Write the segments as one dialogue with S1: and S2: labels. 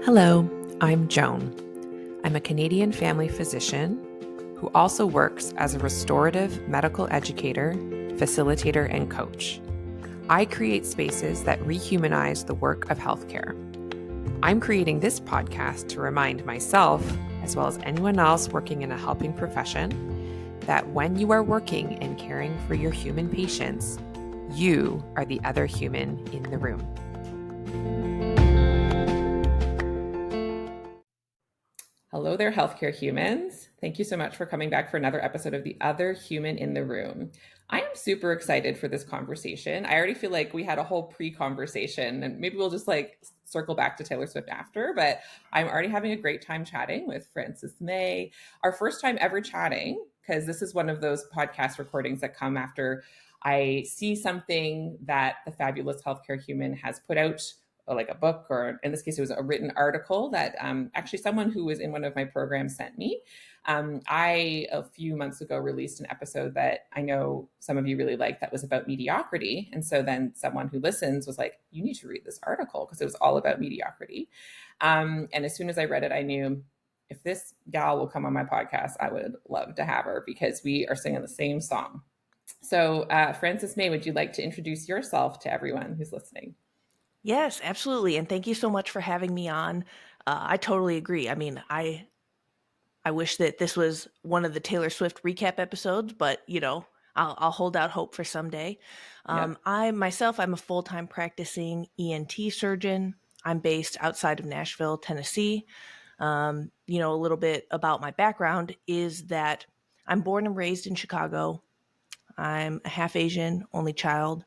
S1: Hello, I'm Joan. I'm a Canadian family physician who also works as a restorative medical educator, facilitator, and coach. I create spaces that rehumanize the work of healthcare. I'm creating this podcast to remind myself, as well as anyone else working in a helping profession, that when you are working and caring for your human patients, you are the other human in the room. Hello there, healthcare humans. Thank you so much for coming back for another episode of The Other Human in the Room. I am super excited for this conversation. I already feel like we had a whole pre-conversation, and maybe we'll just circle back to Taylor Swift after, but I'm already having a great time chatting with Frances Mei. Our first time ever chatting, because this is one of those podcast recordings that come after I see something that the fabulous healthcare human has put out, like a book, or in this case, it was a written article that actually someone who was in one of my programs sent me. I, a few months ago, released an episode that I know some of you really liked that was about mediocrity. And so then someone who listens was like, you need to read this article because it was all about mediocrity. And as soon as I read it, I knew if this gal will come on my podcast, I would love to have her because we are singing the same song. So Frances Mei, would you like to introduce yourself to everyone who's listening?
S2: Yes, absolutely. And thank you so much for having me on. I totally agree. I mean, I wish that this was one of the Taylor Swift recap episodes, but I'll hold out hope for someday.
S1: Yeah.
S2: I'm a full-time practicing ENT surgeon. I'm based outside of Nashville, Tennessee. A little bit about my background is that I'm born and raised in Chicago. I'm a half Asian, only child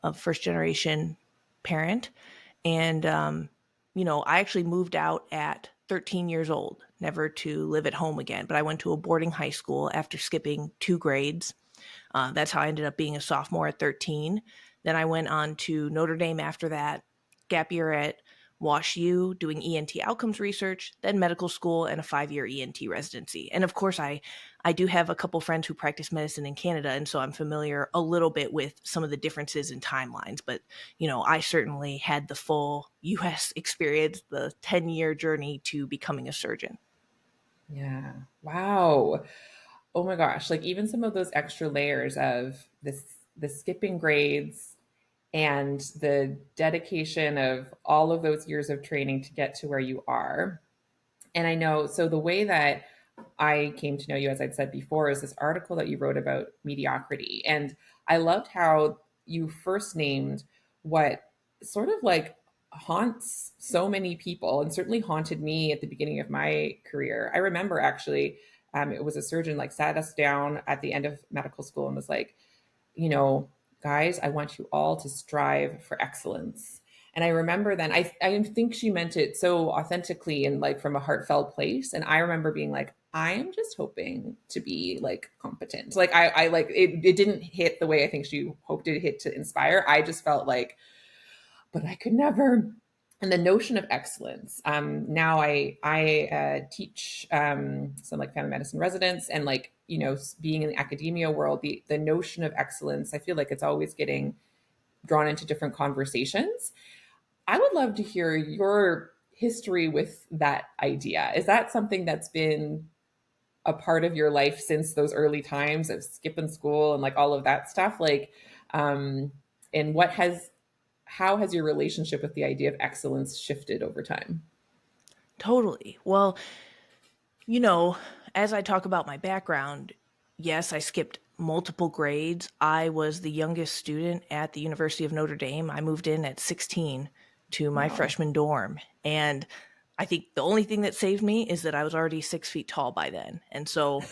S2: of first generation parent. And, I actually moved out at 13 years old, never to live at home again. But I went to a boarding high school after skipping 2 grades. That's how I ended up being a sophomore at 13. Then I went on to Notre Dame after that, gap year at Wash U doing ENT outcomes research, then medical school and a 5-year ENT residency. And of course, I do have a couple friends who practice medicine in Canada, and so I'm familiar a little bit with some of the differences in timelines. But, I certainly had the full U.S. experience, the 10-year journey to becoming a surgeon.
S1: Yeah. Wow. Oh my gosh. Like even some of those extra layers of the skipping grades and the dedication of all of those years of training to get to where you are. And I know, so the way that I came to know you, as I'd said before, is this article that you wrote about mediocrity. And I loved how you first named what sort of like haunts so many people and certainly haunted me at the beginning of my career. I remember actually, it was a surgeon like sat us down at the end of medical school and was like, you know, guys, I want you all to strive for excellence. And I remember then, I think she meant it so authentically and like from a heartfelt place. And I remember being like, I am just hoping to be like competent. Like I like it didn't hit the way I think she hoped it hit to inspire. I just felt like, but I could never. And the notion of excellence. Now I teach some like family medicine residents, and like being in the academia world, the notion of excellence, I feel like it's always getting drawn into different conversations. I would love to hear your history with that idea. Is that something that's been a part of your life since those early times of skipping school and like all of that stuff? Like, um, and how has your relationship with the idea of excellence shifted over time?
S2: Totally. Well, You know, as I talk about my background, yes, I skipped multiple grades. I was the youngest student at the University of Notre Dame. I moved in at 16 to my
S1: Wow.
S2: freshman dorm. And I think the only thing that saved me is that I was already 6 feet tall by then. And so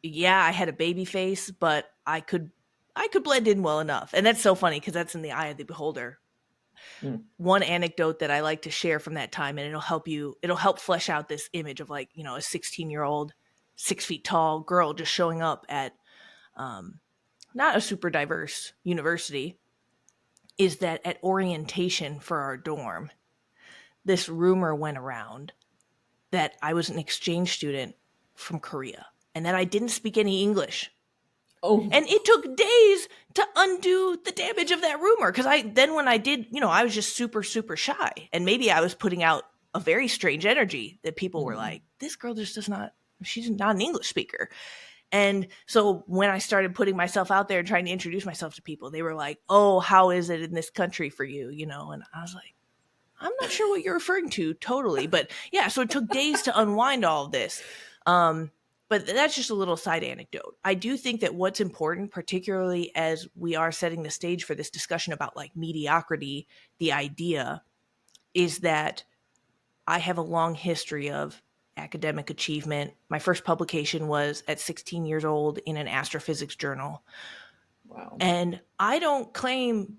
S2: yeah, I had a baby face, but I could blend in well enough. And that's so funny because that's in the eye of the beholder.
S1: Mm.
S2: One anecdote that I like to share from that time, and it'll help flesh out this image of like, a 16-year-old, 6 feet tall girl just showing up at not a super diverse university, is that at orientation for our dorm, this rumor went around that I was an exchange student from Korea and that I didn't speak any English.
S1: Oh,
S2: And it took days to undo the damage of that rumor. Cause when I did, I was just super, super shy. And maybe I was putting out a very strange energy that people were
S1: mm,
S2: like, this girl just does not, she's not an English speaker. And so when I started putting myself out there and trying to introduce myself to people, they were like, oh, how is it in this country for you? And I was like, I'm not sure what you're referring to totally. But yeah, so it took days to unwind all of this. Um, but that's just a little side anecdote. I do think that what's important, particularly as we are setting the stage for this discussion about like mediocrity, the idea is that I have a long history of academic achievement. My first publication was at 16 years old in an astrophysics journal.
S1: wow.
S2: And I don't claim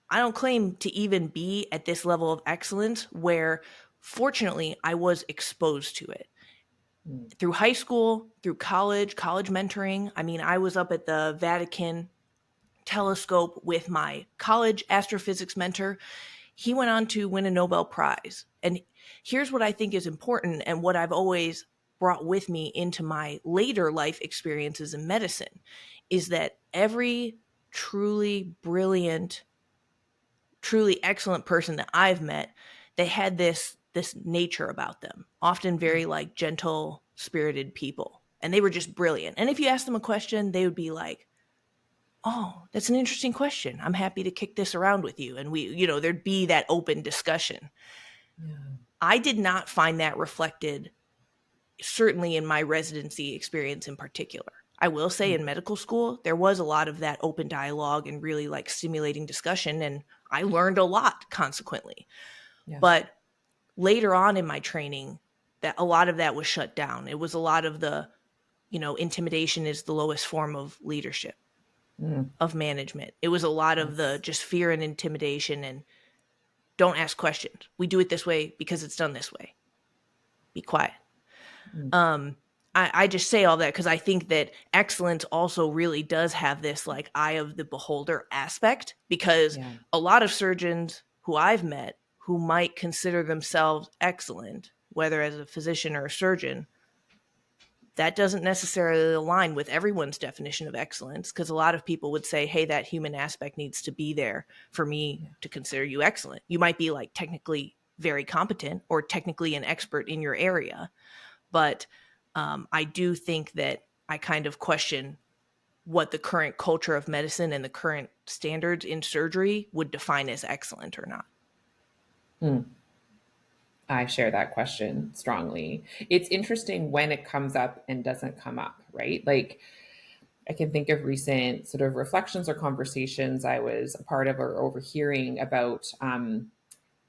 S2: to even be at this level of excellence where fortunately I was exposed to it
S1: Mm,
S2: through high school, through college mentoring. I mean, I was up at the Vatican telescope with my college astrophysics mentor. He went on to win a Nobel Prize. And here's what I think is important and what I've always brought with me into my later life experiences in medicine is that every truly brilliant, truly excellent person that I've met, they had this nature about them, often very like gentle spirited people. And they were just brilliant. And if you ask them a question, they would be like, oh, that's an interesting question. I'm happy to kick this around with you. And there'd be that open discussion.
S1: yeah.
S2: I did not find that reflected, certainly in my residency experience in particular. I will say in
S1: Mm,
S2: medical school, there was a lot of that open dialogue and really like stimulating discussion. And I learned a lot consequently.
S1: yeah.
S2: But later on in my training, that a lot of that was shut down. It was a lot of the, intimidation is the lowest form of leadership,
S1: Mm,
S2: of management. It was a lot of the
S1: yes.
S2: just fear and intimidation and don't ask questions. We do it this way because it's done this way. Be quiet.
S1: Mm,
S2: I just say all that because I think that excellence also really does have this like eye of the beholder aspect because
S1: yeah.
S2: a lot of surgeons who I've met who might consider themselves excellent, whether as a physician or a surgeon, that doesn't necessarily align with everyone's definition of excellence because a lot of people would say, hey, that human aspect needs to be there for me
S1: Yeah.
S2: to consider you excellent. You might be like technically very competent or technically an expert in your area, but I do think that I kind of question what the current culture of medicine and the current standards in surgery would define as excellent or not.
S1: Mm. I share that question strongly. It's interesting when it comes up and doesn't come up, right? Like I can think of recent sort of reflections or conversations I was a part of or overhearing about,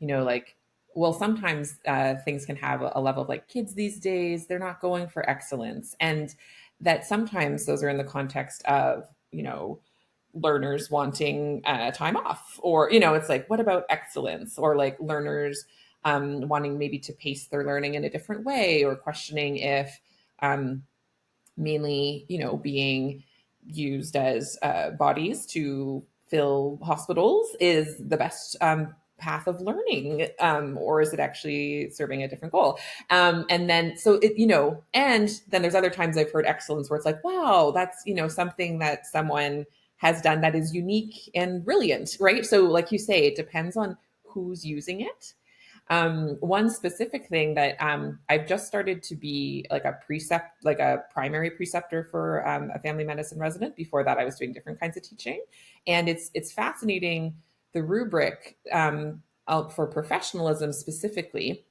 S1: like, well, sometimes things can have a level of like kids these days, they're not going for excellence. And that sometimes those are in the context of, learners wanting time off, or, it's like, what about excellence? Or like learners wanting maybe to pace their learning in a different way, or questioning if um, mainly, being used as bodies to fill hospitals is the best path of learning, or is it actually serving a different goal? And then, so it, and then there's other times I've heard excellence where it's like, wow, that's, something that someone has done that is unique and brilliant, right? So, like you say, it depends on who's using it. One specific thing that I've just started to be like like a primary preceptor for a family medicine resident. Before that, I was doing different kinds of teaching, and it's fascinating the rubric out for professionalism specifically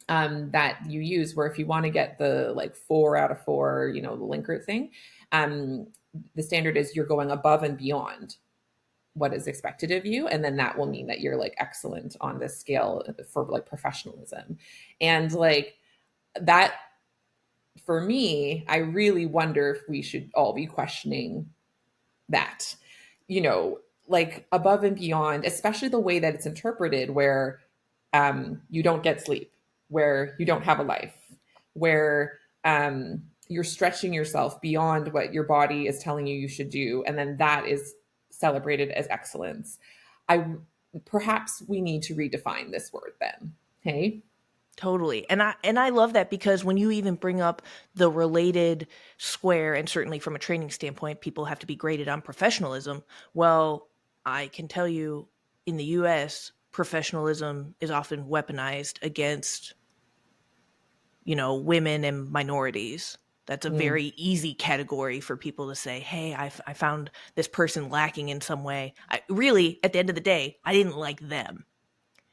S1: that you use. Where if you want to get the like 4 out of 4, the Linkert thing, um, the standard is you're going above and beyond what is expected of you, and then that will mean that you're like excellent on this scale for like professionalism. And like that, for me, I really wonder if we should all be questioning that, you know like above and beyond, especially the way that it's interpreted, where you don't get sleep, where you don't have a life, where you're stretching yourself beyond what your body is telling you should do, and then that is celebrated as excellence. I Perhaps we need to redefine this word then. Hey.
S2: Totally. And I love that, because when you even bring up the related square, and certainly from a training standpoint, people have to be graded on professionalism. Well, I can tell you, in the US, professionalism is often weaponized against, women and minorities. That's a
S1: Mm,
S2: very easy category for people to say, hey, I found this person lacking in some way. Really, at the end of the day, I didn't like them.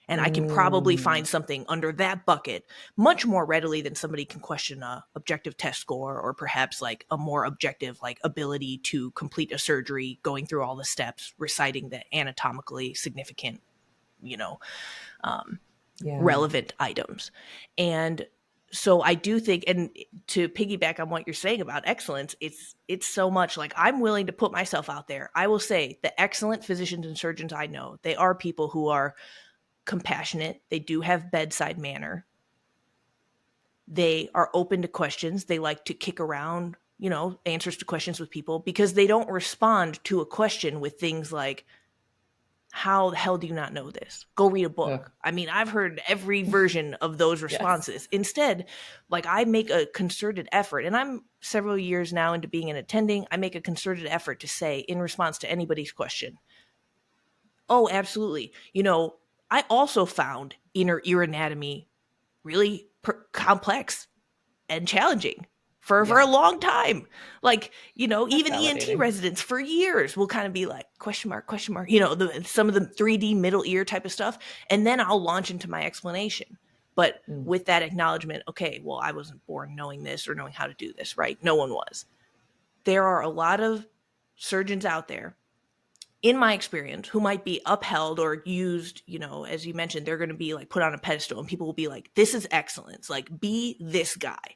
S2: And I can probably
S1: mm,
S2: find something under that bucket much more readily than somebody can question a objective test score, or perhaps like a more objective like ability to complete a surgery, going through all the steps, reciting the anatomically significant, you know, um,
S1: yeah.
S2: relevant items. And so I do think, and to piggyback on what you're saying about excellence, it's so much like, I'm willing to put myself out there. I will say the excellent physicians and surgeons I know, they are people who are compassionate. They do have bedside manner. They are open to questions. They like to kick around, answers to questions with people, because they don't respond to a question with things like, how the hell do you not know this? Go read a
S1: Ugh,
S2: book. I mean, I've heard every version of those
S1: yes.
S2: responses. Instead, like, I make a concerted effort, and I'm several years now into being an attending. I make a concerted effort to say, in response to anybody's question, oh, absolutely. I also found inner ear anatomy really complex and challenging for a
S1: Yeah.
S2: long time. Like,
S1: That's
S2: even ENT
S1: validating.
S2: residents for years will kind of be like, question mark, some of the 3D middle ear type of stuff. And then I'll launch into my explanation. But
S1: Mm,
S2: with that acknowledgement, okay, well, I wasn't born knowing this or knowing how to do this, right? No one was. There are a lot of surgeons out there, in my experience, who might be upheld or used, as you mentioned, they're going to be like put on a pedestal, and people will be like, this is excellence. Like, be this guy.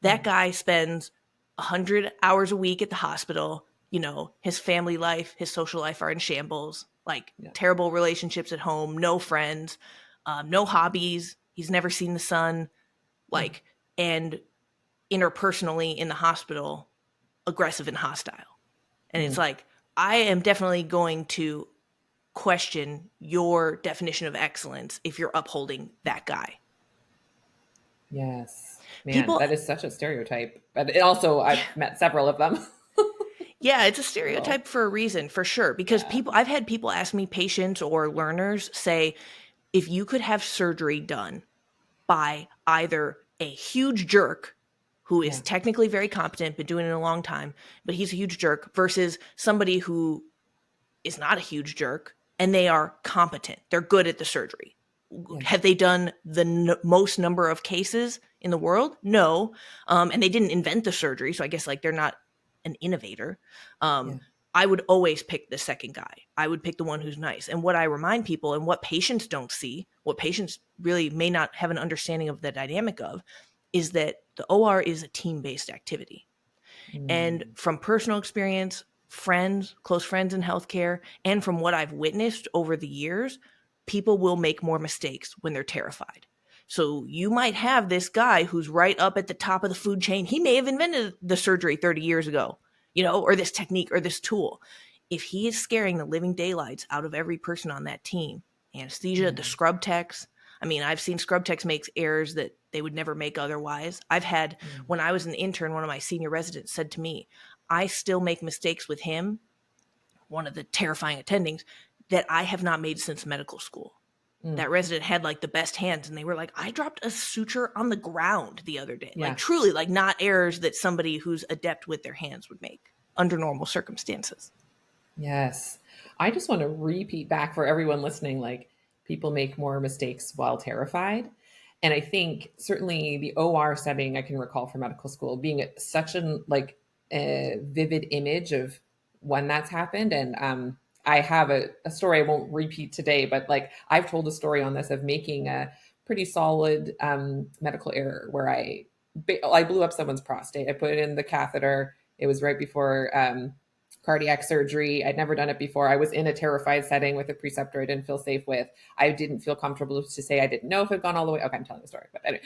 S2: That
S1: mm,
S2: guy spends 100 hours a week at the hospital. His family life, his social life are in shambles, like
S1: yeah.
S2: terrible relationships at home, no friends, no hobbies. He's never seen the sun,
S1: Mm,
S2: like, and interpersonally in the hospital, aggressive and hostile. And it's
S1: mm,
S2: like, I am definitely going to question your definition of excellence if you're upholding that guy.
S1: yes. Man,
S2: People,
S1: that is such a stereotype. But it also,
S2: yeah,
S1: I've met several of them.
S2: yeah, it's a
S1: So,
S2: stereotype for a reason, for sure. Because
S1: yeah.
S2: I've had people ask me, patients or learners, say, if you could have surgery done by either a huge jerk who is
S1: Yeah.
S2: technically very competent, been doing it a long time, but he's a huge jerk, versus somebody who is not a huge jerk and they are competent, they're good at the surgery.
S1: Yeah.
S2: Have they done the most number of cases in the world? No. And they didn't invent the surgery, so I guess like they're not an innovator. um,
S1: Yeah.
S2: I would always pick the second guy. I would pick the one who's nice. And what I remind people, and what patients don't see, what patients really may not have an understanding of the dynamic of, is that the OR is a team-based activity. And
S1: Mm,
S2: from personal experience, friends, close friends in healthcare, and from what I've witnessed over the years, people will make more mistakes when they're terrified. So you might have this guy who's right up at the top of the food chain. He may have invented the surgery 30 years ago, or this technique or this tool. If he is scaring the living daylights out of every person on that team, anesthesia,
S1: yeah.
S2: the scrub techs, I mean, I've seen scrub techs make errors that they would never make otherwise. I've had,
S1: Mm,
S2: when I was an intern, one of my senior residents said to me, I still make mistakes with him, one of the terrifying attendings, that I have not made since medical school.
S1: mm,
S2: That resident had like the best hands, and they were like, I dropped a suture on the ground the other day. Like,
S1: yeah.
S2: truly, like, not errors that somebody who's adept with their hands would make under normal circumstances.
S1: Yes. I just want to repeat back for everyone listening, like, people make more mistakes while terrified. And I think certainly the OR setting I can recall from medical school being such an like a vivid image of when that's happened. And I have a story I won't repeat today, but like I've told a story on this of making a pretty solid medical error where I blew up someone's prostate. I put in the catheter. It was right before cardiac surgery. I'd never done it before. I was in a terrified setting with a preceptor I didn't feel safe with. I didn't feel comfortable to say I didn't know if it had gone all the way. Okay, I'm telling the story, but anyway.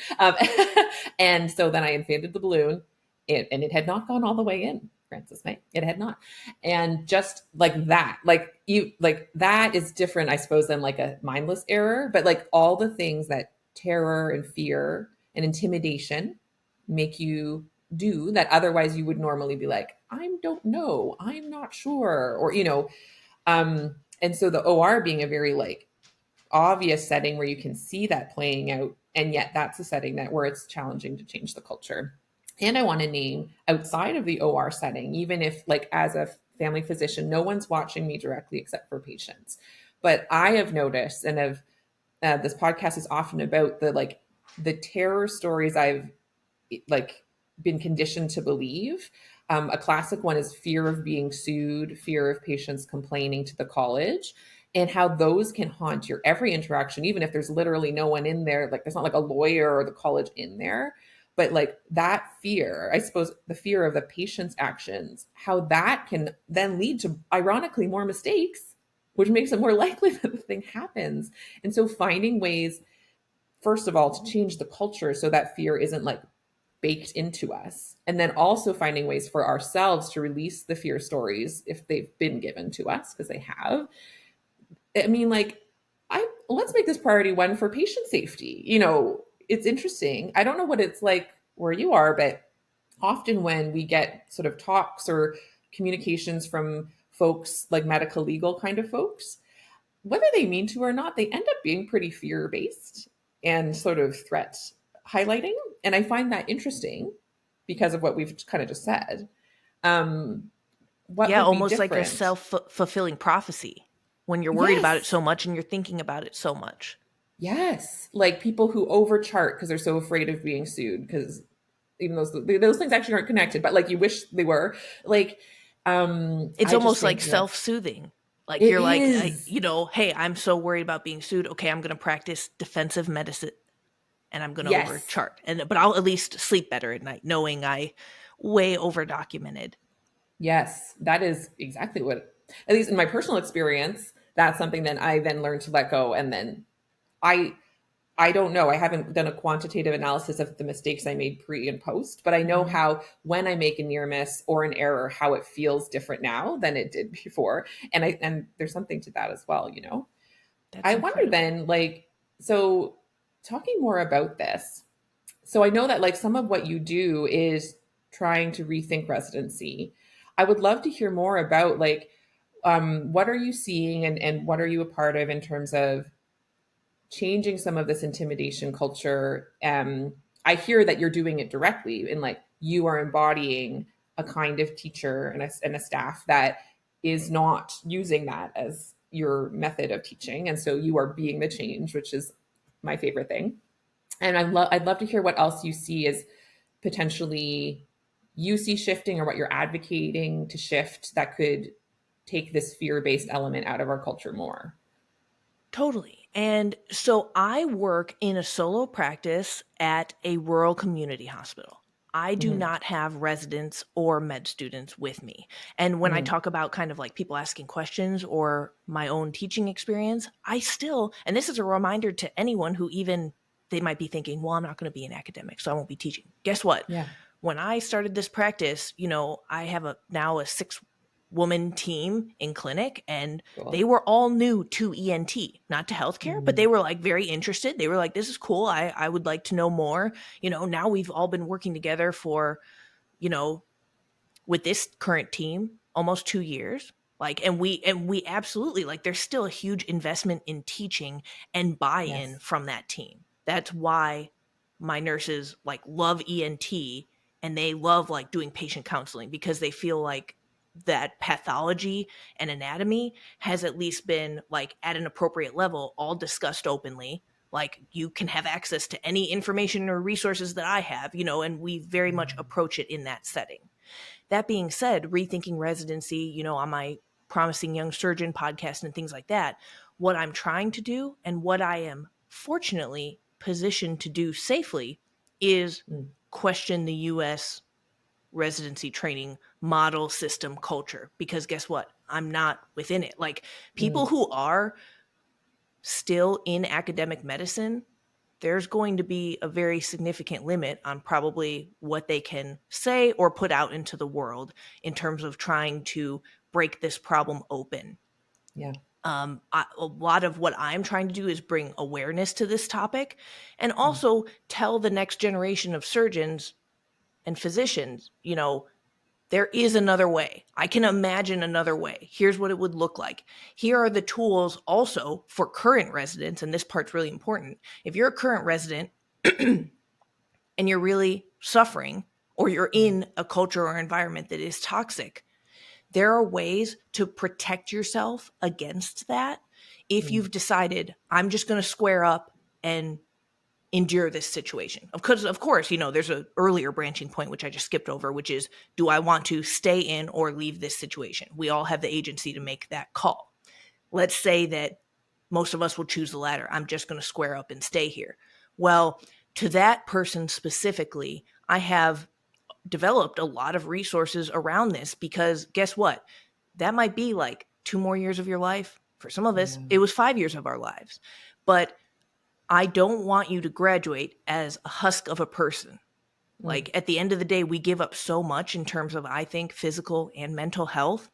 S1: And so then I inflated the balloon, and it had not gone all the way in. Frances May, it had not, and just like that, like that is different, I suppose, than like a mindless error. But like all the things that terror and fear and intimidation make you do that otherwise you would normally be like, I don't know, I'm not sure, or and so the OR being a very like obvious setting where you can see that playing out, and yet that's a setting that where it's challenging to change the culture. And I want to name outside of the OR setting, even if like as a family physician no one's watching me directly except for patients, but I have noticed, and have this podcast is often about the terror stories I've like been conditioned to believe. A classic one is fear of being sued, fear of patients complaining to the college, and how those can haunt your every interaction, even if there's literally no one in there. Like there's not like a lawyer or the college in there, but like that fear, I suppose, the fear of the patient's actions, how that can then lead to, ironically, more mistakes, which makes it more likely that the thing happens. And so finding ways, first of all, to change the culture so that fear isn't like baked into us. And then also finding ways for ourselves to release the fear stories if they've been given to us, because they have. I mean, like, I let's make this priority one for patient safety. It's interesting. I don't know what it's like where you are, but often when we get sort of talks or communications from folks like medical legal kind of folks, whether they mean to or not, they end up being pretty fear based and sort of threat highlighting. And I find that interesting because of what we've kind of just said. Um, what
S2: Yeah,
S1: would be
S2: almost like a
S1: different?
S2: self-fulfilling prophecy when you're worried about it
S1: Yes.
S2: so much and you're thinking about it so much.
S1: Yes. Like people who overchart because they're so afraid of being sued, because even those things actually aren't connected, but like you wish they were. Like,
S2: It's
S1: I just
S2: almost like
S1: think that
S2: self-soothing. Like
S1: it
S2: you're like,
S1: is.
S2: hey, I'm so worried about being sued. Okay, I'm going to practice defensive medicine and I'm going to
S1: Yes.
S2: overchart. But I'll at least sleep better at night knowing I way over documented.
S1: Yes, that is exactly what, at least in my personal experience, that's something that I then learned to let go. And then I, I don't know. I haven't done a quantitative analysis of the mistakes I made pre and post, but I know
S2: Mm-hmm.
S1: how when I make a near miss or an error, how it feels different now than it did before. And there's something to that as well.
S2: That's
S1: I wonder
S2: incredible.
S1: then, like, so talking more about this. So I know that like some of what you do is trying to rethink residency. I would love to hear more about like what are you seeing, and what are you a part of in terms of changing some of this intimidation culture. I hear that you're doing it directly, and like you are embodying a kind of teacher and a staff that is not using that as your method of teaching, and so you are being the change, which is my favorite thing. And I'd love to hear what else you see as potentially you see shifting, or what you're advocating to shift that could take this fear-based element out of our culture more.
S2: Totally. And so I work in a solo practice at a rural community hospital. I do
S1: Mm-hmm.
S2: not have residents or med students with me. And when I
S1: Mm-hmm.
S2: talk about kind of like people asking questions or my own teaching experience, I still, and this is a reminder to anyone who even they might be thinking, well, I'm not going to be an academic, so I won't be teaching. Guess what?
S1: Yeah.
S2: When I started this practice, I have now a 6-woman team in clinic, and they
S1: Cool.
S2: were all new to ENT, not to healthcare, but
S1: Mm-hmm.
S2: they were like very interested. They were like, this is cool. I would like to know more. Now we've all been working together for, you know, with this current team almost 2 years. Like, and we absolutely, like, there's still a huge investment in teaching and buy-in
S1: Yes.
S2: from that team. That's why my nurses like love ENT, and they love like doing patient counseling, because they feel like that pathology and anatomy has at least been like at an appropriate level all discussed openly. Like, you can have access to any information or resources that I have, and we very much approach it in that setting. That being said, rethinking residency, on my Promising Young Surgeon podcast and things like that, what I'm trying to do and what I am fortunately positioned to do safely is
S1: Mm.
S2: question the US residency training model, system, culture. Because guess what? I'm not within it. Like, people
S1: Mm.
S2: who are still in academic medicine, there's going to be a very significant limit on probably what they can say or put out into the world in terms of trying to break this problem open.
S1: Yeah.
S2: A lot of what I'm trying to do is bring awareness to this topic and also tell the next generation of surgeons and physicians, there is another way. I can imagine another way. Here's what it would look like. Here are the tools also for current residents, and this part's really important. If you're a current resident and you're really suffering, or you're
S1: Yeah.
S2: in a culture or environment that is toxic, there are ways to protect yourself against that. If
S1: Mm.
S2: you've decided, I'm just going to square up and endure this situation. Of course, there's an earlier branching point, which I just skipped over, which is, do I want to stay in or leave this situation? We all have the agency to make that call. Let's say that most of us will choose the latter. I'm just going to square up and stay here. Well, to that person specifically, I have developed a lot of resources around this, because guess what? That might be like 2 more years of your life. For some of us,
S1: Yeah.
S2: it was 5 years of our lives. But I don't want you to graduate as a husk of a person.
S1: Mm.
S2: Like, at the end of the day, we give up so much in terms of, I think, physical and mental health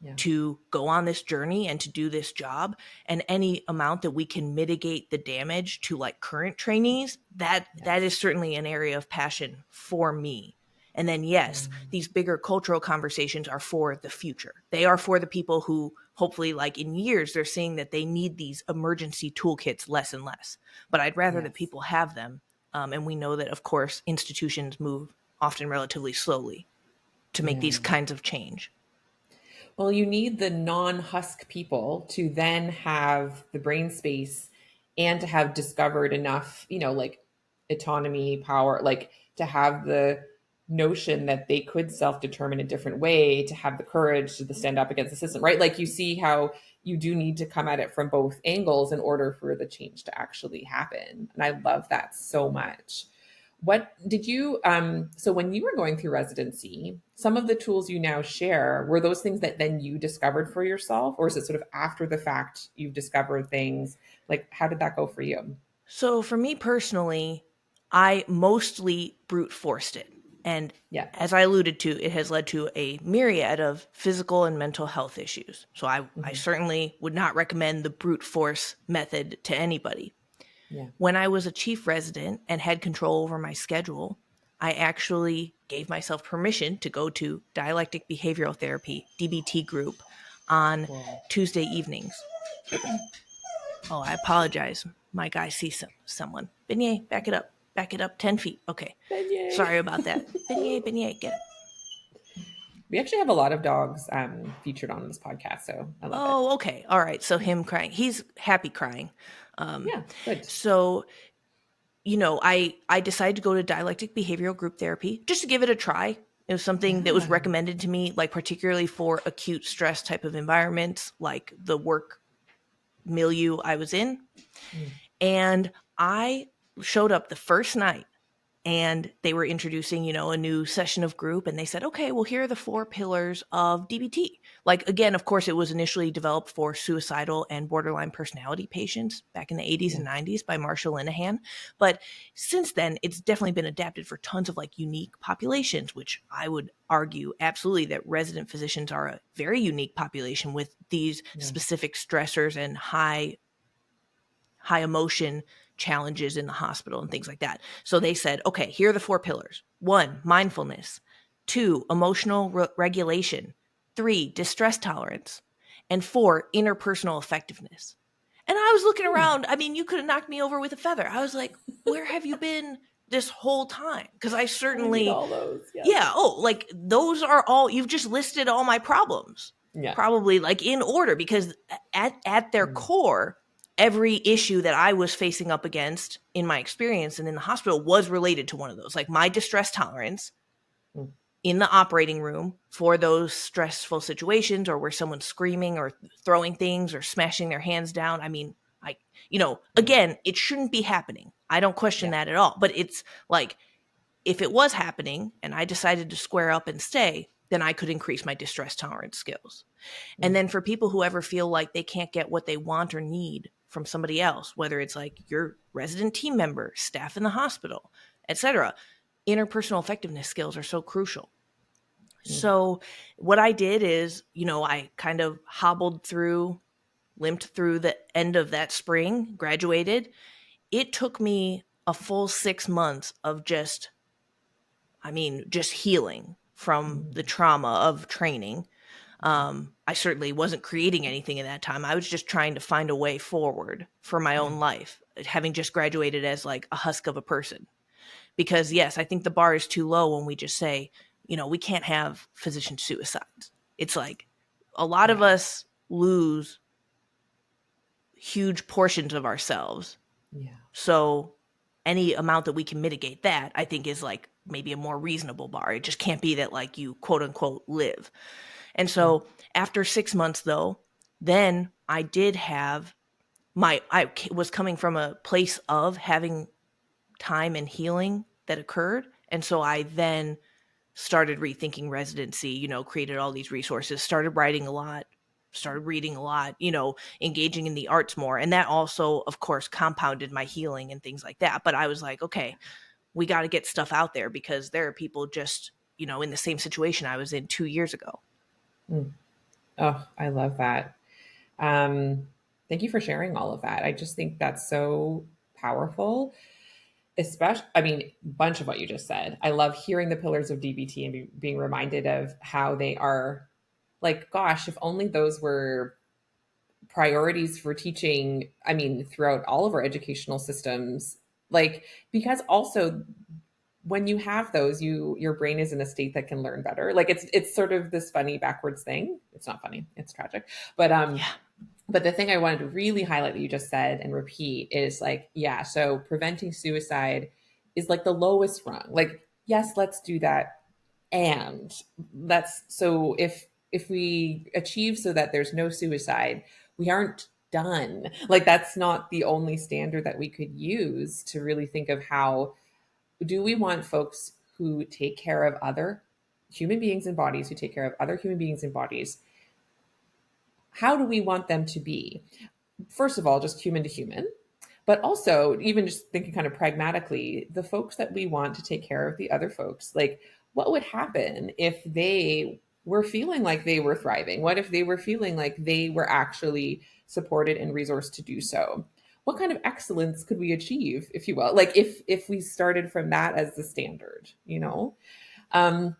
S1: Yeah.
S2: to go on this journey and to do this job. And any amount that we can mitigate the damage to like current trainees, that is
S1: Yes.
S2: certainly an area of passion for me. And then,
S1: Yeah.
S2: yes, these bigger cultural conversations are for the future. They are for the people who hopefully, like in years, they're seeing that they need these emergency toolkits less and less. But I'd rather that
S1: Yes.
S2: people have them. And we know that, of course, institutions move often relatively slowly to make
S1: Yeah.
S2: these kinds of change.
S1: Well, you need the non-husk people to then have the brain space and to have discovered enough, like autonomy, power, like to have the notion that they could self-determine a different way, to have the courage to stand up against the system, right? Like you see how you do need to come at it from both angles in order for the change to actually happen. And I love that so much. What did you, so when you were going through residency, some of the tools you now share, were those things that then you discovered for yourself? Or is it sort of after the fact you've discovered things? Like, how did that go for you?
S2: So for me personally, I mostly brute forced it. And
S1: Yeah.
S2: as I alluded to, it has led to a myriad of physical and mental health issues. So I
S1: Hmm.
S2: certainly would not recommend the brute force method to anybody.
S1: Yeah.
S2: When I was a chief resident and had control over my schedule, I actually gave myself permission to go to dialectic behavioral therapy, DBT group, on
S1: Cool.
S2: Tuesday evenings. Oh, I apologize. My guy sees someone. Beignet, back it up. Back it up 10 feet. Okay.
S1: Beignet.
S2: Sorry about that. Beignet, Beignet, get it.
S1: We actually have a lot of dogs featured on this podcast, so I love it.
S2: Oh, okay. All right. So him crying. He's happy crying. Um,
S1: Yeah, good.
S2: so, I decided to go to dialectic behavioral group therapy just to give it a try. It was something that was
S1: Yeah.
S2: recommended to me, like particularly for acute stress type of environments, like the work milieu I was in.
S1: Mm.
S2: And I showed up the first night, and they were introducing, a new session of group, and they said, okay, well, here are the 4 pillars of DBT. Like, again, of course, it was initially developed for suicidal and borderline personality patients back in the 80s
S1: Yeah.
S2: and 90s by Marshall Linehan. But since then, it's definitely been adapted for tons of like unique populations, which I would argue absolutely that resident physicians are a very unique population with these
S1: Yeah.
S2: specific stressors and high emotion challenges in the hospital and things like that. So they said, okay, here are the 4 pillars. 1, mindfulness. 2, emotional regulation. 3, distress tolerance. And 4, interpersonal effectiveness. And I was looking
S1: Hmm.
S2: around. I mean, you could have knocked me over with a feather. I was like, where have you been this whole time? Because I
S1: I need
S2: certainly,
S1: all those. Yes.
S2: yeah, oh, like those are all, you've just listed all my problems,
S1: Yeah.
S2: probably like in order, because at their
S1: Mm.
S2: core, every issue that I was facing up against in my experience and in the hospital was related to one of those. Like my distress tolerance
S1: Mm.
S2: in the operating room for those stressful situations, or where someone's screaming or throwing things or smashing their hands down. I mean,
S1: Yeah.
S2: again, it shouldn't be happening. I don't question
S1: Yeah.
S2: that at all. But it's like, if it was happening and I decided to square up and stay, then I could increase my distress tolerance skills. And
S1: Mm.
S2: then for people who ever feel like they can't get what they want or need from somebody else, whether it's like your resident team member, staff in the hospital, etc., interpersonal effectiveness skills are so crucial.
S1: Mm.
S2: So what I did is, I kind of hobbled through limped through the end of that spring, graduated. It took me a full 6 months of just healing from the
S1: Mm.
S2: trauma of training.
S1: Yeah.
S2: I certainly wasn't creating anything in that time. I was just trying to find a way forward for my
S1: Yeah.
S2: own life, having just graduated as like a husk of a person. Because, yes, I think the bar is too low when we just say, we can't have physician suicides. It's like a lot of
S1: Yeah.
S2: us lose huge portions of ourselves.
S1: Yeah.
S2: So any amount that we can mitigate that, I think is like maybe a more reasonable bar. It just can't be that like you quote unquote live. And
S1: Yeah.
S2: so after 6 months though, then I did have I was coming from a place of having time and healing that occurred. And so I then started rethinking residency, created all these resources, started writing a lot, started reading a lot, engaging in the arts more. And that also, of course, compounded my healing and things like that. But I was like, okay, we got to get stuff out there because there are people just, in the same situation I was in 2 years ago.
S1: Mm. Oh, I love that. Um, Thank you for sharing all of that. I just think that's so powerful. Especially, I mean, bunch of what you just said. I love hearing the pillars of DBT and being reminded of how they are like, gosh, if only those were priorities for teaching, I mean, throughout all of our educational systems. Like, because also when you have those, your brain is in a state that can learn better. Like it's sort of this funny backwards thing. It's not funny, it's tragic. But
S2: Yeah.
S1: but the thing I wanted to really highlight that you just said and repeat is like, yeah, so preventing suicide is like the lowest rung. Like, yes, let's do that. And that's so if we achieve so that there's no suicide, we aren't done. Like that's not the only standard that we could use to really think of how do we want folks who take care of other human beings and bodies, who take care of other human beings and bodies, how do we want them to be? First of all, just human to human, but also even just thinking kind of pragmatically, the folks that we want to take care of the other folks, like what would happen if they were feeling like they were thriving? What if they were feeling like they were actually supported and resourced to do so? What kind of excellence could we achieve, if you will? Like if we started from that as the standard, you know? Um,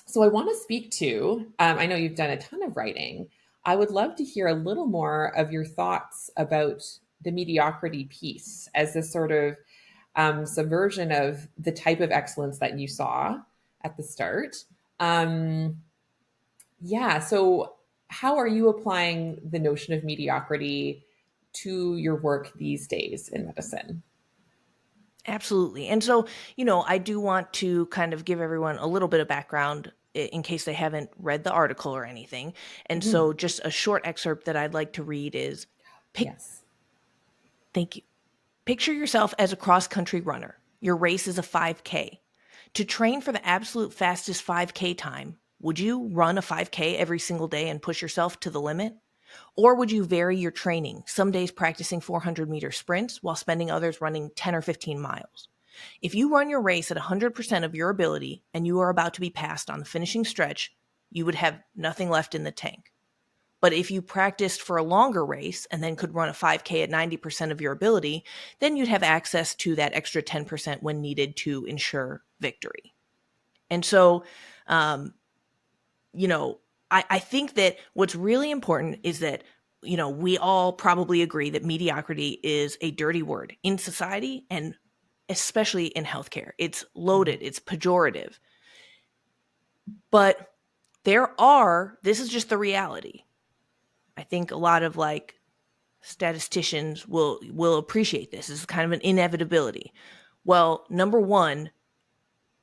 S1: so I want to speak to, I know you've done a ton of writing. I would love to hear a little more of your thoughts about the mediocrity piece as this sort of subversion of the type of excellence that you saw at the start. Um, yeah, so how are you applying the notion of mediocrity to your work these days in medicine?
S2: Absolutely. And so, I do want to kind of give everyone a little bit of background in case they haven't read the article or anything. And
S1: Mhm.
S2: so, just a short excerpt that I'd like to read is pick,
S1: Yes.
S2: thank you. Picture yourself as a cross country runner. Your race is a 5K. To train for the absolute fastest 5K time, would you run a 5K every single day and push yourself to the limit? Or would you vary your training, some days practicing 400-meter sprints while spending others running 10 or 15 miles? If you run your race at 100% of your ability and you are about to be passed on the finishing stretch, you would have nothing left in the tank. But if you practiced for a longer race and then could run a 5K at 90% of your ability, then you'd have access to that extra 10% when needed to ensure victory. And so, um, you know, I think that what's really important is that, we all probably agree that mediocrity is a dirty word in society and especially in healthcare. It's
S1: Mhm.
S2: loaded, it's pejorative. But this is just the reality. I think a lot of like statisticians will appreciate this. This is kind of an inevitability. Well, number one,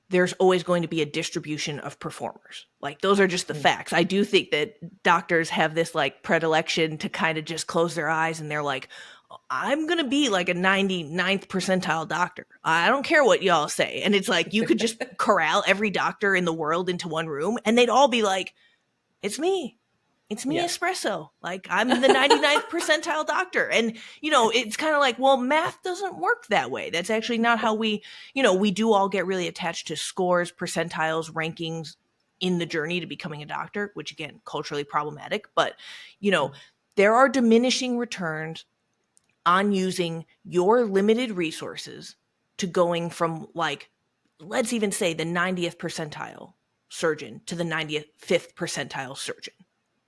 S2: there's always going to be a distribution of performers. Like those are just the
S1: Mm.
S2: facts. I do think that doctors have this like predilection to kind of just close their eyes and they're like, I'm going to be like a 99th percentile doctor. I don't care what y'all say. And it's like you could just corral every doctor in the world into one room and they'd all be like, it's me. It's me,
S1: Yeah.
S2: espresso. Like I'm the 99th percentile doctor. And, it's kind of like, well, math doesn't work that way. That's actually not how we do all get really attached to scores, percentiles, rankings in the journey to becoming a doctor, which again, culturally problematic. But, you know,
S1: Mm.
S2: there are diminishing returns on using your limited resources to going from, like, let's even say the 90th percentile surgeon to the 95th percentile surgeon.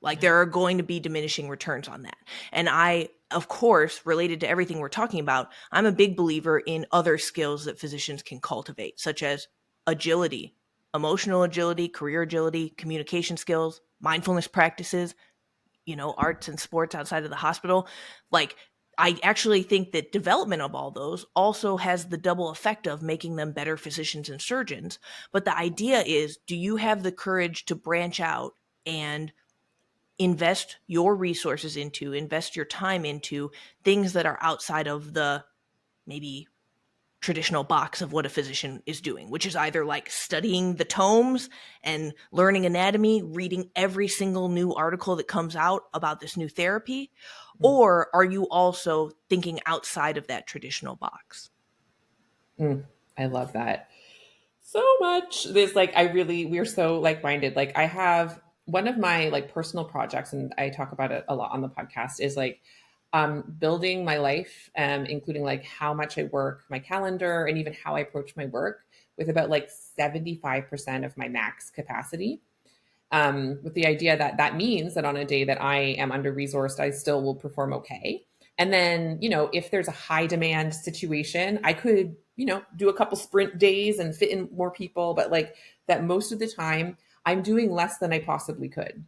S2: Like, there are going to be diminishing returns on that. And I, of course, related to everything we're talking about, I'm a big believer in other skills that physicians can cultivate, such as agility, emotional agility, career agility, communication skills, mindfulness practices, arts and sports outside of the hospital. Like, I actually think that development of all those also has the double effect of making them better physicians and surgeons. But the idea is, do you have the courage to branch out and invest your resources into, invest your time into things that are outside of the maybe traditional box of what a physician is doing, which is either like studying the tomes and learning anatomy, reading every single new article that comes out about this new therapy, or are you also thinking outside of that traditional box?
S1: I love that so much. There's like, we're so like minded. Like, I have one of my like personal projects, and I talk about it a lot on the podcast, is like building my life, including like how much I work, my calendar, and even how I approach my work with about like 75% of my max capacity. With the idea that that means that on a day that I am under resourced, I still will perform okay. And then, if there's a high demand situation, I could, do a couple sprint days and fit in more people, but like that most of the time I'm doing less than I possibly could.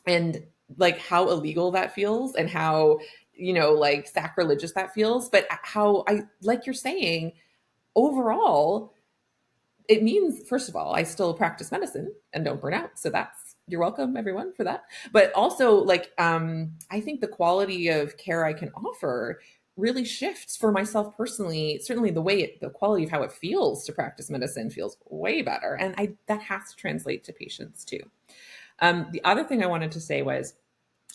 S1: And like how illegal that feels and how, like sacrilegious that feels, but how like you're saying, overall, it means, first of all, I still practice medicine and don't burn out. So that's, you're welcome, everyone, for that. But also, like, I think the quality of care I can offer really shifts for myself personally. Certainly, the quality of how it feels to practice medicine feels way better, and that has to translate to patients too. The other thing I wanted to say was,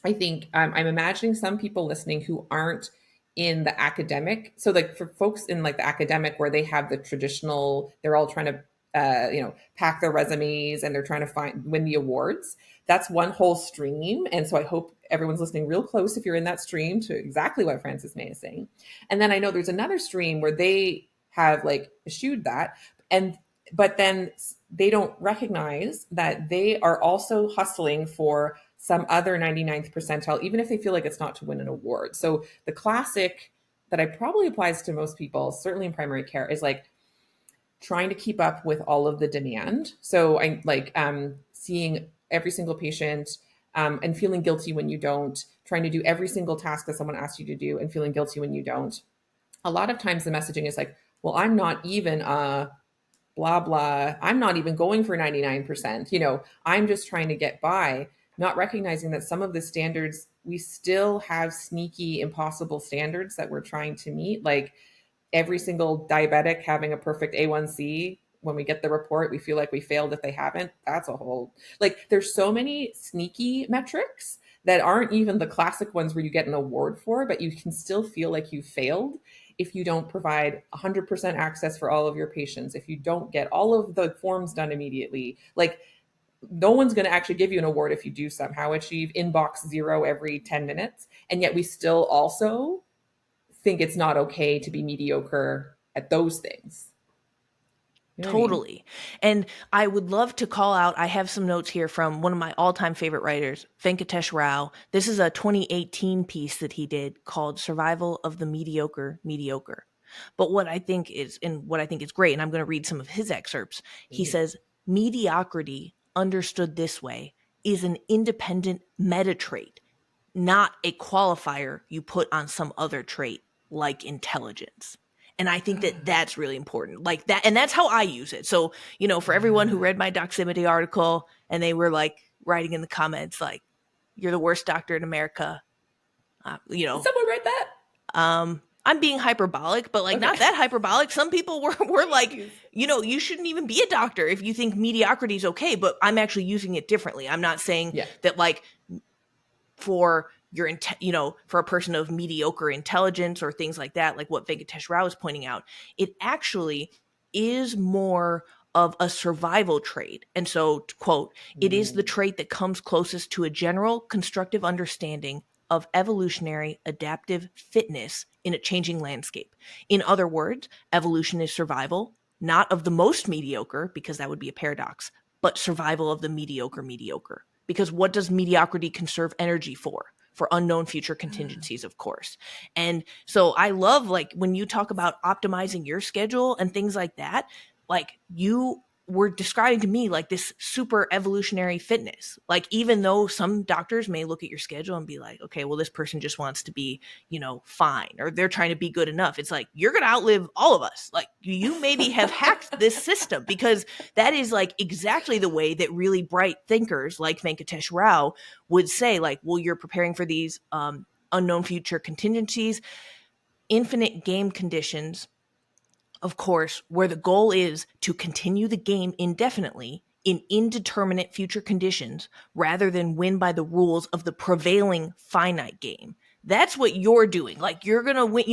S1: I think I'm imagining some people listening who aren't in the academic. So, like for folks in like the academic, where they have the traditional, they're all trying to, pack their resumes and they're trying to win the awards. That's one whole stream. And so I hope everyone's listening real close if you're in that stream to exactly what Frances Mei is saying. And then I know there's another stream where they have like eschewed that, and but then they don't recognize that they are also hustling for some other 99th percentile, even if they feel like it's not to win an award. So the classic that I probably applies to most people, certainly in primary care, is like trying to keep up with all of the demand. So I like seeing every single patient, and feeling guilty when you don't, trying to do every single task that someone asks you to do and feeling guilty when you don't. A lot of times the messaging is like, well, I'm not even blah blah, I'm not even going for 99%, I'm just trying to get by, not recognizing that some of the standards, we still have sneaky impossible standards that we're trying to meet, like every single diabetic having a perfect A1C. When we get the report, we feel like we failed if they haven't. That's a whole, like, there's so many sneaky metrics that aren't even the classic ones where you get an award for, but you can still feel like you failed if you don't provide 100% access for all of your patients, if you don't get all of the forms done immediately. Like, no one's going to actually give you an award if you do somehow achieve inbox zero every 10 minutes. And yet we still also think it's not okay to be mediocre at those things. You know what I mean?
S2: Totally. And I would love to call out, I have some notes here from one of my all-time favorite writers, Venkatesh Rao. This is a 2018 piece that he did called Survival of the Mediocre. But what I think is, and what I think is great, and I'm going to read some of his excerpts. He says, mediocrity, understood this way, is an independent meta trait, not a qualifier you put on some other trait like intelligence. And I think that that's really important. Like that, and that's how I use it. So, for everyone who
S1: Yeah.
S2: read my Doximity article and they were like writing in the comments, like, you're the worst doctor in America, uh, you
S1: Did
S2: know,
S1: someone write that?
S2: I'm being hyperbolic, but like
S1: Okay.
S2: not that hyperbolic. Some people were like,
S1: Please.
S2: you shouldn't even be a doctor if you think mediocrity is okay, but I'm actually using it differently. I'm not saying
S1: Yeah.
S2: that like for for a person of mediocre intelligence or things like that, like what Venkatesh Rao is pointing out, it actually is more of a survival trait. And so, to quote, it is the
S1: Mm.
S2: trait that comes closest to a general constructive understanding of evolutionary adaptive fitness in a changing landscape. In other words, evolution is survival, not of the most mediocre, because that would be a paradox, but survival of the mediocre. Because what does mediocrity conserve energy for? For unknown future contingencies, of course. And so I love, like, when you talk about optimizing your schedule and things like that, like, you were describing to me like this super evolutionary fitness. Like, even though some doctors may look at your schedule and be like, okay, well, this person just wants to be, fine, or they're trying to be good enough. It's like, you're going to outlive all of us. Like, you maybe have hacked this system, because that is like exactly the way that really bright thinkers like Venkatesh Rao would say, like, well, you're preparing for these unknown future contingencies, infinite game conditions, of course, where the goal is to continue the game indefinitely in indeterminate future conditions rather than win by the rules of the prevailing finite game. That's what you're doing. Like, you're going to win,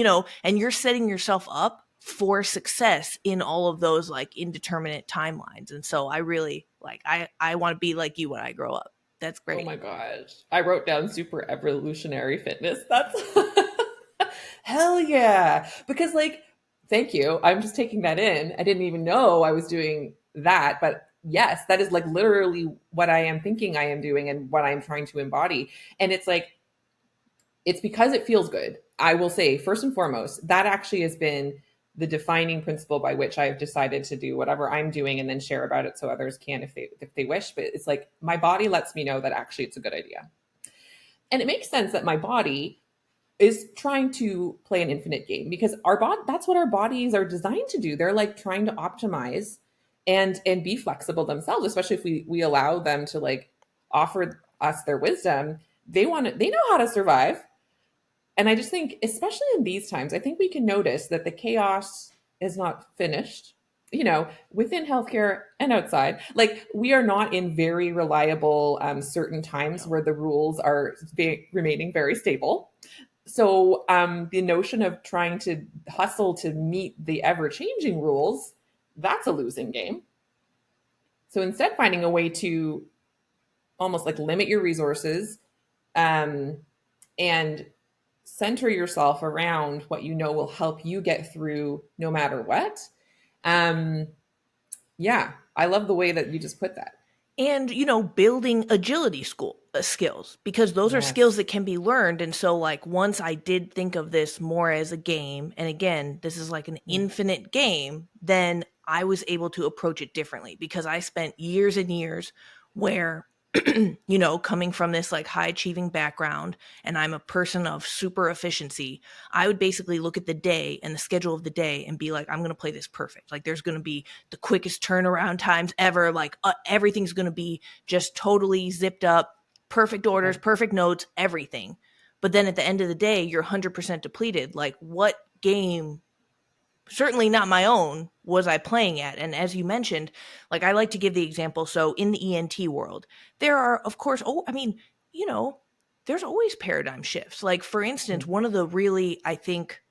S2: and you're setting yourself up for success in all of those like indeterminate timelines. And so I really I want to be like you when I grow up. That's
S1: Oh
S2: great.
S1: my gosh. I wrote down super evolutionary fitness. That's hell yeah. Because, like, thank you. I'm just taking that in. I didn't even know I was doing that. But yes, that is like literally what I am thinking I am doing and what I'm trying to embody. And it's like, it's because it feels good. I will say, first and foremost, that actually has been the defining principle by which I've decided to do whatever I'm doing and then share about it so others can if they wish. But it's like my body lets me know that actually it's a good idea. And it makes sense that my body is trying to play an infinite game because our body, that's what our bodies are designed to do. They're like trying to optimize and be flexible themselves, especially if we allow them to like offer us their wisdom. They know how to survive. And I just think, especially in these times, I think we can notice that the chaos is not finished, within healthcare and outside. Like, we are not in very reliable certain times
S2: No.
S1: where the rules are remaining very stable. So the notion of trying to hustle to meet the ever changing rules, that's a losing game. So instead, finding a way to almost like limit your resources, um, and center yourself around what you know will help you get through no matter what. Um, yeah, I love the way that you just put that.
S2: And building agility skills, because those are skills
S1: Yes.
S2: that can be learned. And so, like, once I did think of this more as a game, and again, this is like an
S1: Mm.
S2: infinite game, then I was able to approach it differently, because I spent years and years where coming from this like high achieving background, and I'm a person of super efficiency, I would basically look at the day and the schedule of the day and be like, I'm going to play this perfect. Like, there's going to be the quickest turnaround times ever. Like, everything's going to be just totally zipped up, perfect orders,
S1: Yep.
S2: perfect notes, everything. But then at the end of the day, you're 100% depleted. Like, what game, certainly not my own, was I playing at? And as you mentioned, like, I like to give the example. So in the ENT world, there are, of course, you know, there's always paradigm shifts. Like, for instance,
S1: Mm.
S2: one of the really, I think,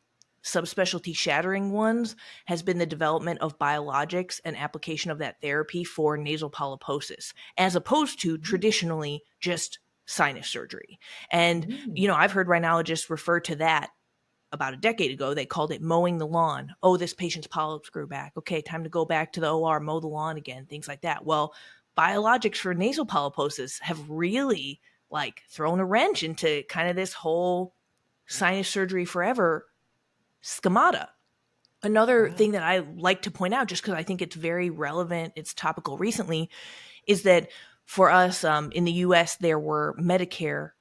S2: subspecialty shattering ones has been the development of biologics and application of that therapy for nasal polyposis, as opposed to traditionally just sinus surgery. And,
S1: Mm.
S2: I've heard rhinologists refer to that. About a decade ago, they called it mowing the lawn. Oh, this patient's polyps grew back. Okay, time to go back to the OR, mow the lawn again, things like that. Well, biologics for nasal polyposis have really like thrown a wrench into kind of this whole sinus surgery forever schemata. Another
S1: Wow.
S2: thing that I like to point out, just because I think it's very relevant, it's topical recently, is that for us in the US, there were Medicare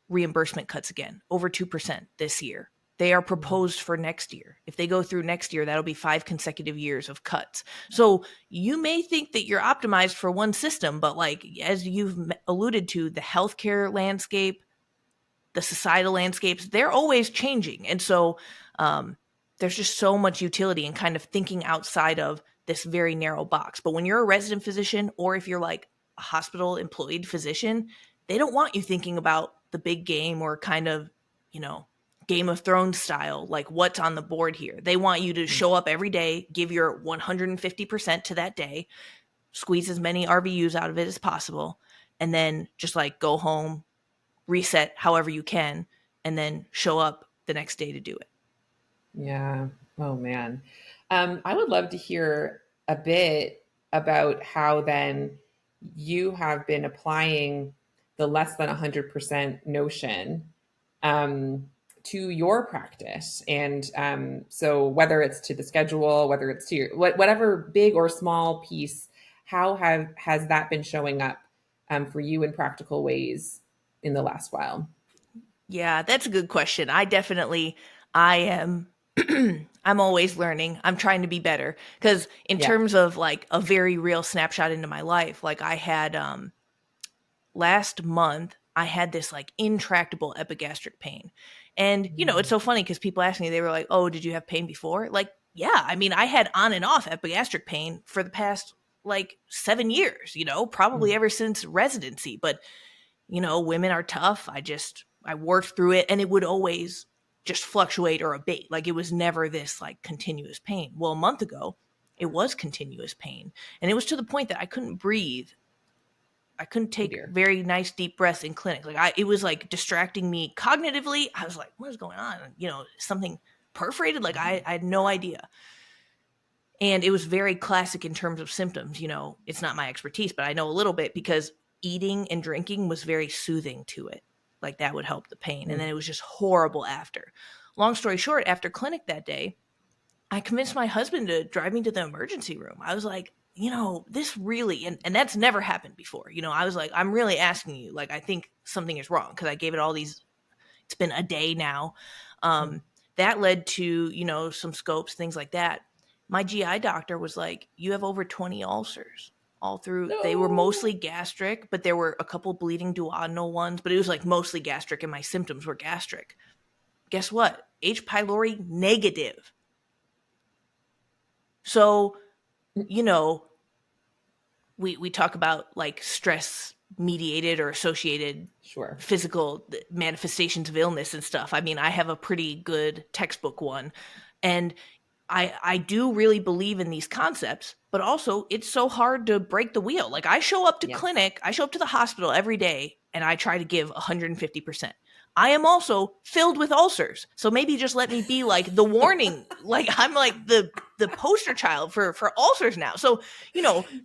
S2: reimbursement cuts again, over 2% this year. They are
S1: Mm.
S2: proposed for next year. If they go through next year, that'll be 5 consecutive years of cuts. So you may think that you're optimized for one system, but like, as you've alluded to, the healthcare landscape, the societal landscapes, they're always changing. And so there's just so much utility in kind of thinking outside of this very narrow box. But when you're a resident physician, or if you're like a hospital employed physician, they don't want you thinking about the big game, or kind of, you know, Game of Thrones style, like what's on the board here. They want you to
S1: Mm.
S2: show up every day, give your 150% to that day, squeeze as many RVUs out of it as possible, and then just like go home, reset however you can, and then show up the next day to do it.
S1: Yeah. Oh man. I would love to hear a bit about how then you have been applying the less than 100% notion um, to your practice. And so whether it's to the schedule, whether it's to your, whatever big or small piece, how has that been showing up for you in practical ways in the last while?
S2: Yeah, that's a good question. I am I'm always learning. I'm trying to be better because in
S1: Yeah.
S2: terms of like a very real snapshot into my life, like I had last month I had this like intractable epigastric pain. And it's
S1: Mm,
S2: so funny because people ask me, they were like, "Oh, did you have pain before?" Like, yeah, I mean, I had on and off epigastric pain for the past like 7 years, probably
S1: mm,
S2: ever since residency, but women are tough. I worked through it and it would always just fluctuate or abate. Like it was never this like continuous pain. Well, a month ago, it was continuous pain. And it was to the point that I couldn't breathe. I couldn't
S1: oh
S2: take
S1: dear.
S2: very nice deep breaths in clinic. It was like distracting me cognitively. I was like, what is going on? Something perforated? Like I had no idea. And it was very classic in terms of symptoms. It's not my expertise, but I know a little bit because eating and drinking was very soothing to it. Like that would help the pain. And
S1: Mm,
S2: then it was just horrible after. Long story short, after clinic that day, I convinced my husband to drive me to the emergency room. I was like, this really, and that's never happened before. I was like, I'm really asking you, like, I think something is wrong because I gave it all these, it's been a day now.
S1: mm.
S2: Um, that led to, some scopes, things like that. My GI doctor was like, you have over 20 ulcers all through. They were
S1: No.
S2: mostly gastric, but there were a couple bleeding duodenal ones, but it was like mostly gastric and my symptoms were gastric. Guess what? H. pylori negative. So, you know, we talk about like stress mediated or associated
S1: Sure.
S2: physical manifestations of illness and stuff. I mean, I have a pretty good textbook one. And I do really believe in these concepts, but also it's so hard to break the wheel. Like I show up to
S1: Yes.
S2: clinic, I show up to the hospital every day and I try to give 150%. I am also filled with ulcers. So maybe just let me be like the warning, like I'm like the poster child for ulcers now. So,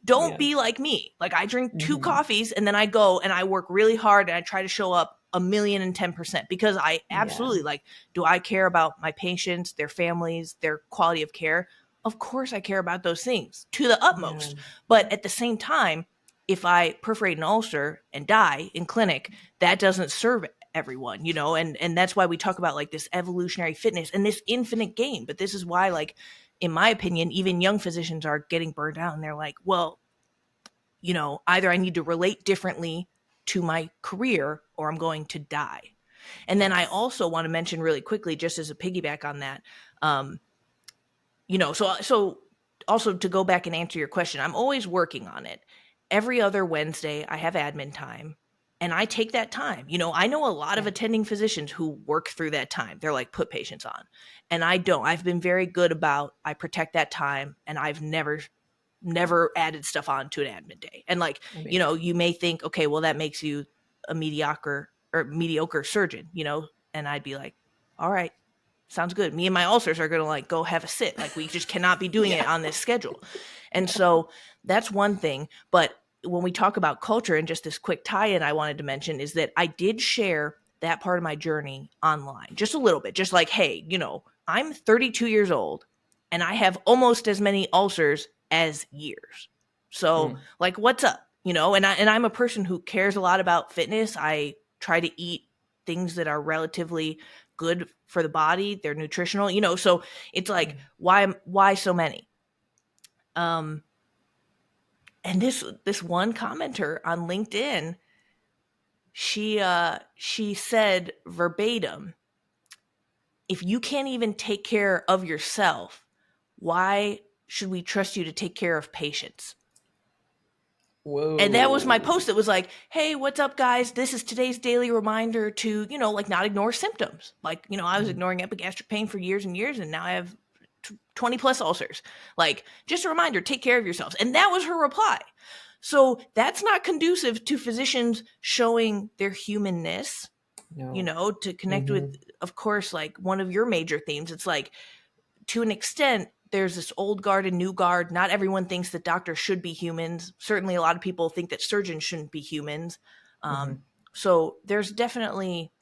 S2: don't
S1: Yeah.
S2: be like me. Like I drink 2
S1: Hmm.
S2: coffees and then I go and I work really hard and I try to show up 1,010% because I
S1: Yeah.
S2: absolutely like, do I care about my patients, their families, their quality of care? Of course I care about those things to the
S1: Yeah.
S2: utmost. But at the same time, if I perforate an ulcer and die in clinic, that doesn't serve everyone, and that's why we talk about like this evolutionary fitness and this infinite game. But this is why, like, in my opinion, even young physicians are getting burned out and they're like, well, either I need to relate differently to my career or I'm going to die. And then I
S1: Yes.
S2: also want to mention really quickly, just as a piggyback on that, um, so also to go back and answer your question, I'm always working on it. Every other Wednesday, I have admin time. And I take that time. I know a lot of
S1: Yeah.
S2: attending physicians who work through that time. They're like, put patients on. And I don't. I've been very good about, I protect that time and I've never added stuff on to an admin day. And like,
S1: Amazing.
S2: you may think, okay, well, that makes you a mediocre surgeon, and I'd be like, all right, sounds good. Me and my ulcers are going to like go have a sit. Like we just cannot be doing it
S1: Yeah.
S2: on this schedule. And
S1: Yeah.
S2: so that's one thing. But when we talk about culture, and just this quick tie in I wanted to mention is that I did share that part of my journey online just a little bit, just like, hey, I'm 32 years old and I have almost as many ulcers as years. So,
S1: Mm.
S2: like, what's up? I'm a person who cares a lot about fitness. I try to eat things that are relatively good for the body. They're nutritional, so it's like,
S1: Yeah.
S2: why so many? Um, and this one commenter on LinkedIn, she said verbatim, if you can't even take care of yourself, why should we trust you to take care of patients? And that was my
S1: Whoa.
S2: post that was like, hey, what's up, guys? This is today's daily reminder to, like, not ignore symptoms. Like, I was
S1: Mm.
S2: ignoring epigastric pain for years and years, and now I have 20 plus ulcers. Like, just a reminder, take care of yourselves. And that was her reply. So that's not conducive to physicians showing their humanness.
S1: No.
S2: to connect with,
S1: Hmm.
S2: of course, like one of your major themes. It's like, to an extent, there's this old guard and new guard. Not everyone thinks that doctors should be humans. Certainly, a lot of people think that surgeons shouldn't be humans. Um,
S1: Hmm.
S2: so there's definitely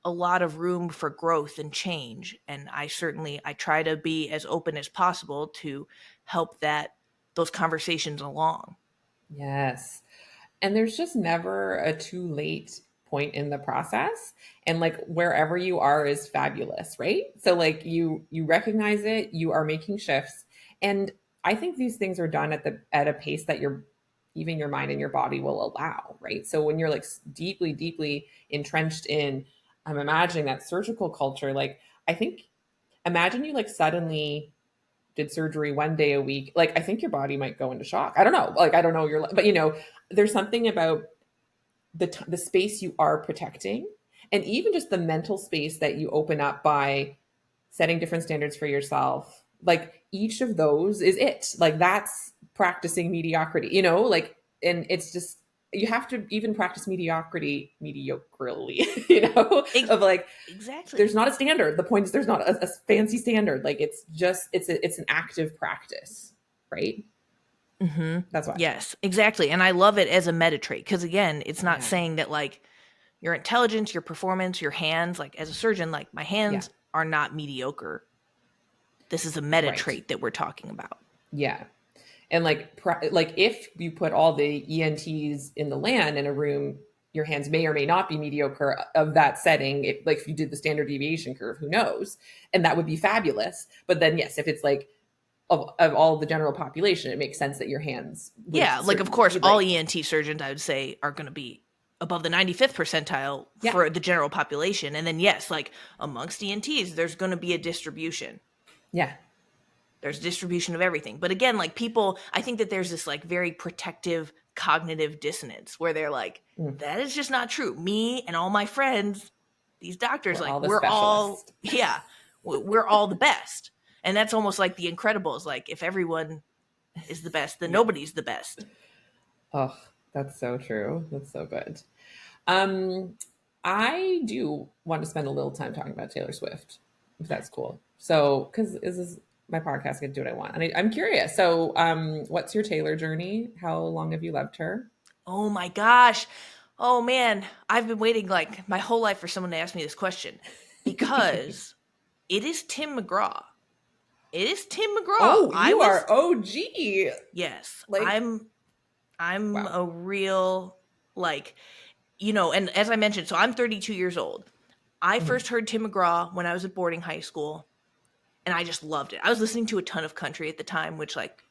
S2: a lot of room for growth and change. And I try to be as open as possible to help those conversations along.
S1: Yes. And there's just never a too late point in the process. And like wherever you are is fabulous, right? So like you recognize it, you are making shifts. And I think these things are done at a pace that even your mind and your body will allow, right? So when you're like deeply, deeply entrenched in, I'm imagining that surgical culture, like I think imagine you like suddenly did surgery 1 day a week, like I think your body might go into shock. I don't know. Like I don't know your, but there's something about the space you are protecting, and even just the mental space that you open up by setting different standards for yourself. Like each of those is it. Like that's practicing mediocrity. Like and it's just you have to even practice mediocrity mediocrely.
S2: Ex-
S1: Of like there's
S2: exactly.
S1: not a standard. The point is there's not a fancy standard. Like it's just it's an active practice, right?
S2: Hmm.
S1: That's why.
S2: Yes, exactly. And I love it as a meta trait because, again, it's not
S1: Yeah.
S2: saying that like your intelligence, your performance, your hands, like as a surgeon, like my
S1: Yeah.
S2: hands are not mediocre. This is a meta
S1: Right.
S2: trait that we're talking about.
S1: Yeah. And like if you put all the ENTs in the land in a room, your hands may or may not be mediocre of that setting. Like if you did the standard deviation curve, who knows? And that would be fabulous. But then yes, if it's like of all the general population, it makes sense that your hands would
S2: Yeah, like of
S1: certainly
S2: course,
S1: be
S2: all
S1: right.
S2: ENT surgeons I would say are going to be above the 95th percentile
S1: Yeah.
S2: for the general population. And then, yes, like amongst ENTs, there's going to be a distribution.
S1: Yeah.
S2: There's distribution of everything. But again, like people, I think that there's this like very protective cognitive dissonance where they're like,
S1: Mm.
S2: that is just not true. Me and all my friends, these doctors,
S1: We're
S2: like
S1: all the
S2: we're all,
S1: specialists.
S2: yeah, we're all the best. And that's almost like the Incredibles. Like if everyone is the best, then
S1: Yes.
S2: nobody's the best.
S1: Oh, that's so true. That's so good. Um, I do want to spend a little time talking about Taylor Swift, if that's cool. So, because this is my podcast, I can do what I want, and I'm curious. So, what's your Taylor journey? How long have you loved her?
S2: Oh my gosh. Oh man, I've been waiting like my whole life for someone to ask me this question because it is Tim McGraw. It is Tim McGraw.
S1: Oh,
S2: I
S1: you
S2: was
S1: are OG.
S2: yes,
S1: Like,
S2: I'm
S1: wow.
S2: a real like and as I mentioned, so I'm 32 years old. I
S1: Mhm.
S2: first heard Tim McGraw when I was at boarding high school and I just loved it. I was listening to a ton of country at the time, which like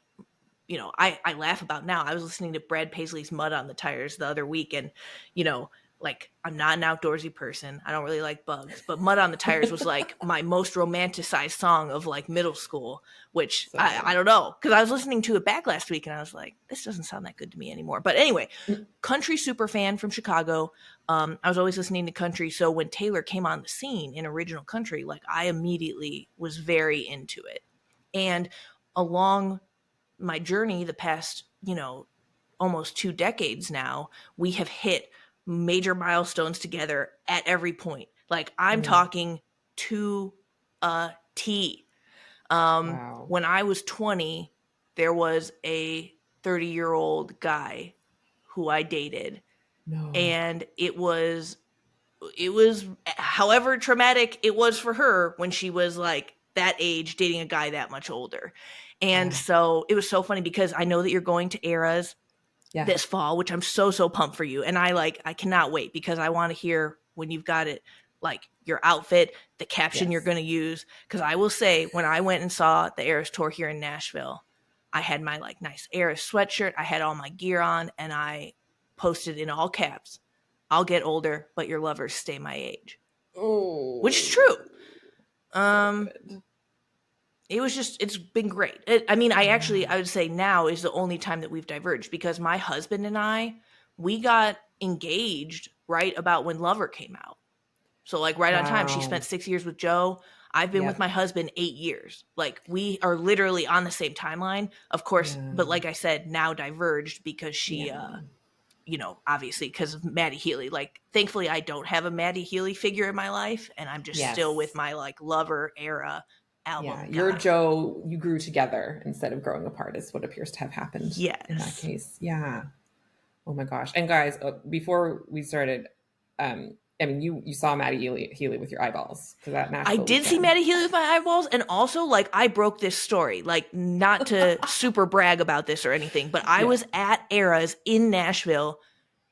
S2: I laugh about now. I was listening to Brad Paisley's Mud on the Tires the other week, and, you know, like I'm not an outdoorsy person. I don't really like bugs, but Mud on the Tires was like my most romanticized song of like middle school, which
S1: So
S2: I
S1: good.
S2: don't know. Cause I was listening to it back last week and I was like, this doesn't sound that good to me anymore. But anyway,
S1: Mm.
S2: country super fan from Chicago. I was always listening to country. So when Taylor came on the scene in original country, like I immediately was very into it. And along my journey the past, almost 2 decades now, we have hit major milestones together at every point. Like I'm
S1: Mm.
S2: talking to a T.
S1: Wow.
S2: When I was 20, there was a 30-year-old guy who I dated,
S1: No.
S2: and it was however traumatic it was for her when she was like that age dating a guy that much older. And
S1: Yeah.
S2: so it was so funny because I know that you're going to eras
S1: Yeah.
S2: this fall, which I'm so pumped for you. And I cannot wait because I want to hear when you've got it, like your outfit, the caption you're
S1: Yes.
S2: going to use. Because I will say, when I went and saw the Eras tour here in Nashville, I had my like nice Eras sweatshirt, I had all my gear on, and I posted in all caps, "I'll get older, but your lovers stay my age," which is
S1: Oh,
S2: true.
S1: so
S2: Um,
S1: good.
S2: it's been great. I mean,
S1: Yeah.
S2: I would say now is the only time that we've diverged because my husband and we got engaged right about when Lover came out. So like right on time. She spent
S1: Wow.
S2: 6 years with Joe. I've been with my
S1: Yep.
S2: husband 8 years. Like we are literally on the same timeline, of course. But
S1: Yeah.
S2: like I said, now diverged because
S1: Yeah.
S2: obviously because of Maddie Healy. Like, thankfully, I don't have a Maddie Healy figure in my life, and I'm just still with
S1: Yes.
S2: my like lover era
S1: Yeah.
S2: album
S1: Your
S2: guy.
S1: Joe, you grew together instead of growing apart, is what appears to have happened in that
S2: Yes.
S1: case. Yeah. Oh my gosh. And guys, before we started, I mean, you saw Maddie Healy with your eyeballs for that
S2: I
S1: Nashville
S2: did see
S1: weekend.
S2: Maddie Healy with my eyeballs, and also like I broke this story, like not to super brag about this or anything, but I
S1: Yeah.
S2: was at Eras in Nashville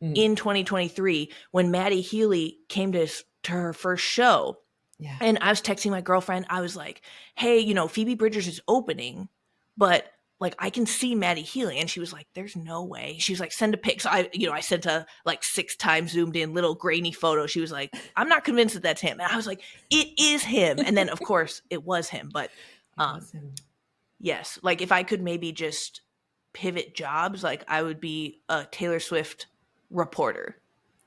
S1: Mm.
S2: in 2023 when Maddie Healy came to her first show.
S1: Yeah.
S2: And I was texting my girlfriend. I was like, hey, Phoebe Bridgers is opening, but like I can see Maddie Healy. And she was like, there's no way. She was like, send a pic. So I sent a like 6 times zoomed in little grainy photo. She was like, I'm not convinced that that's him. And I was like, it is him. And then of course it was him. But
S1: It was him.
S2: yes, like if I could maybe just pivot jobs, like I would be a Taylor Swift reporter.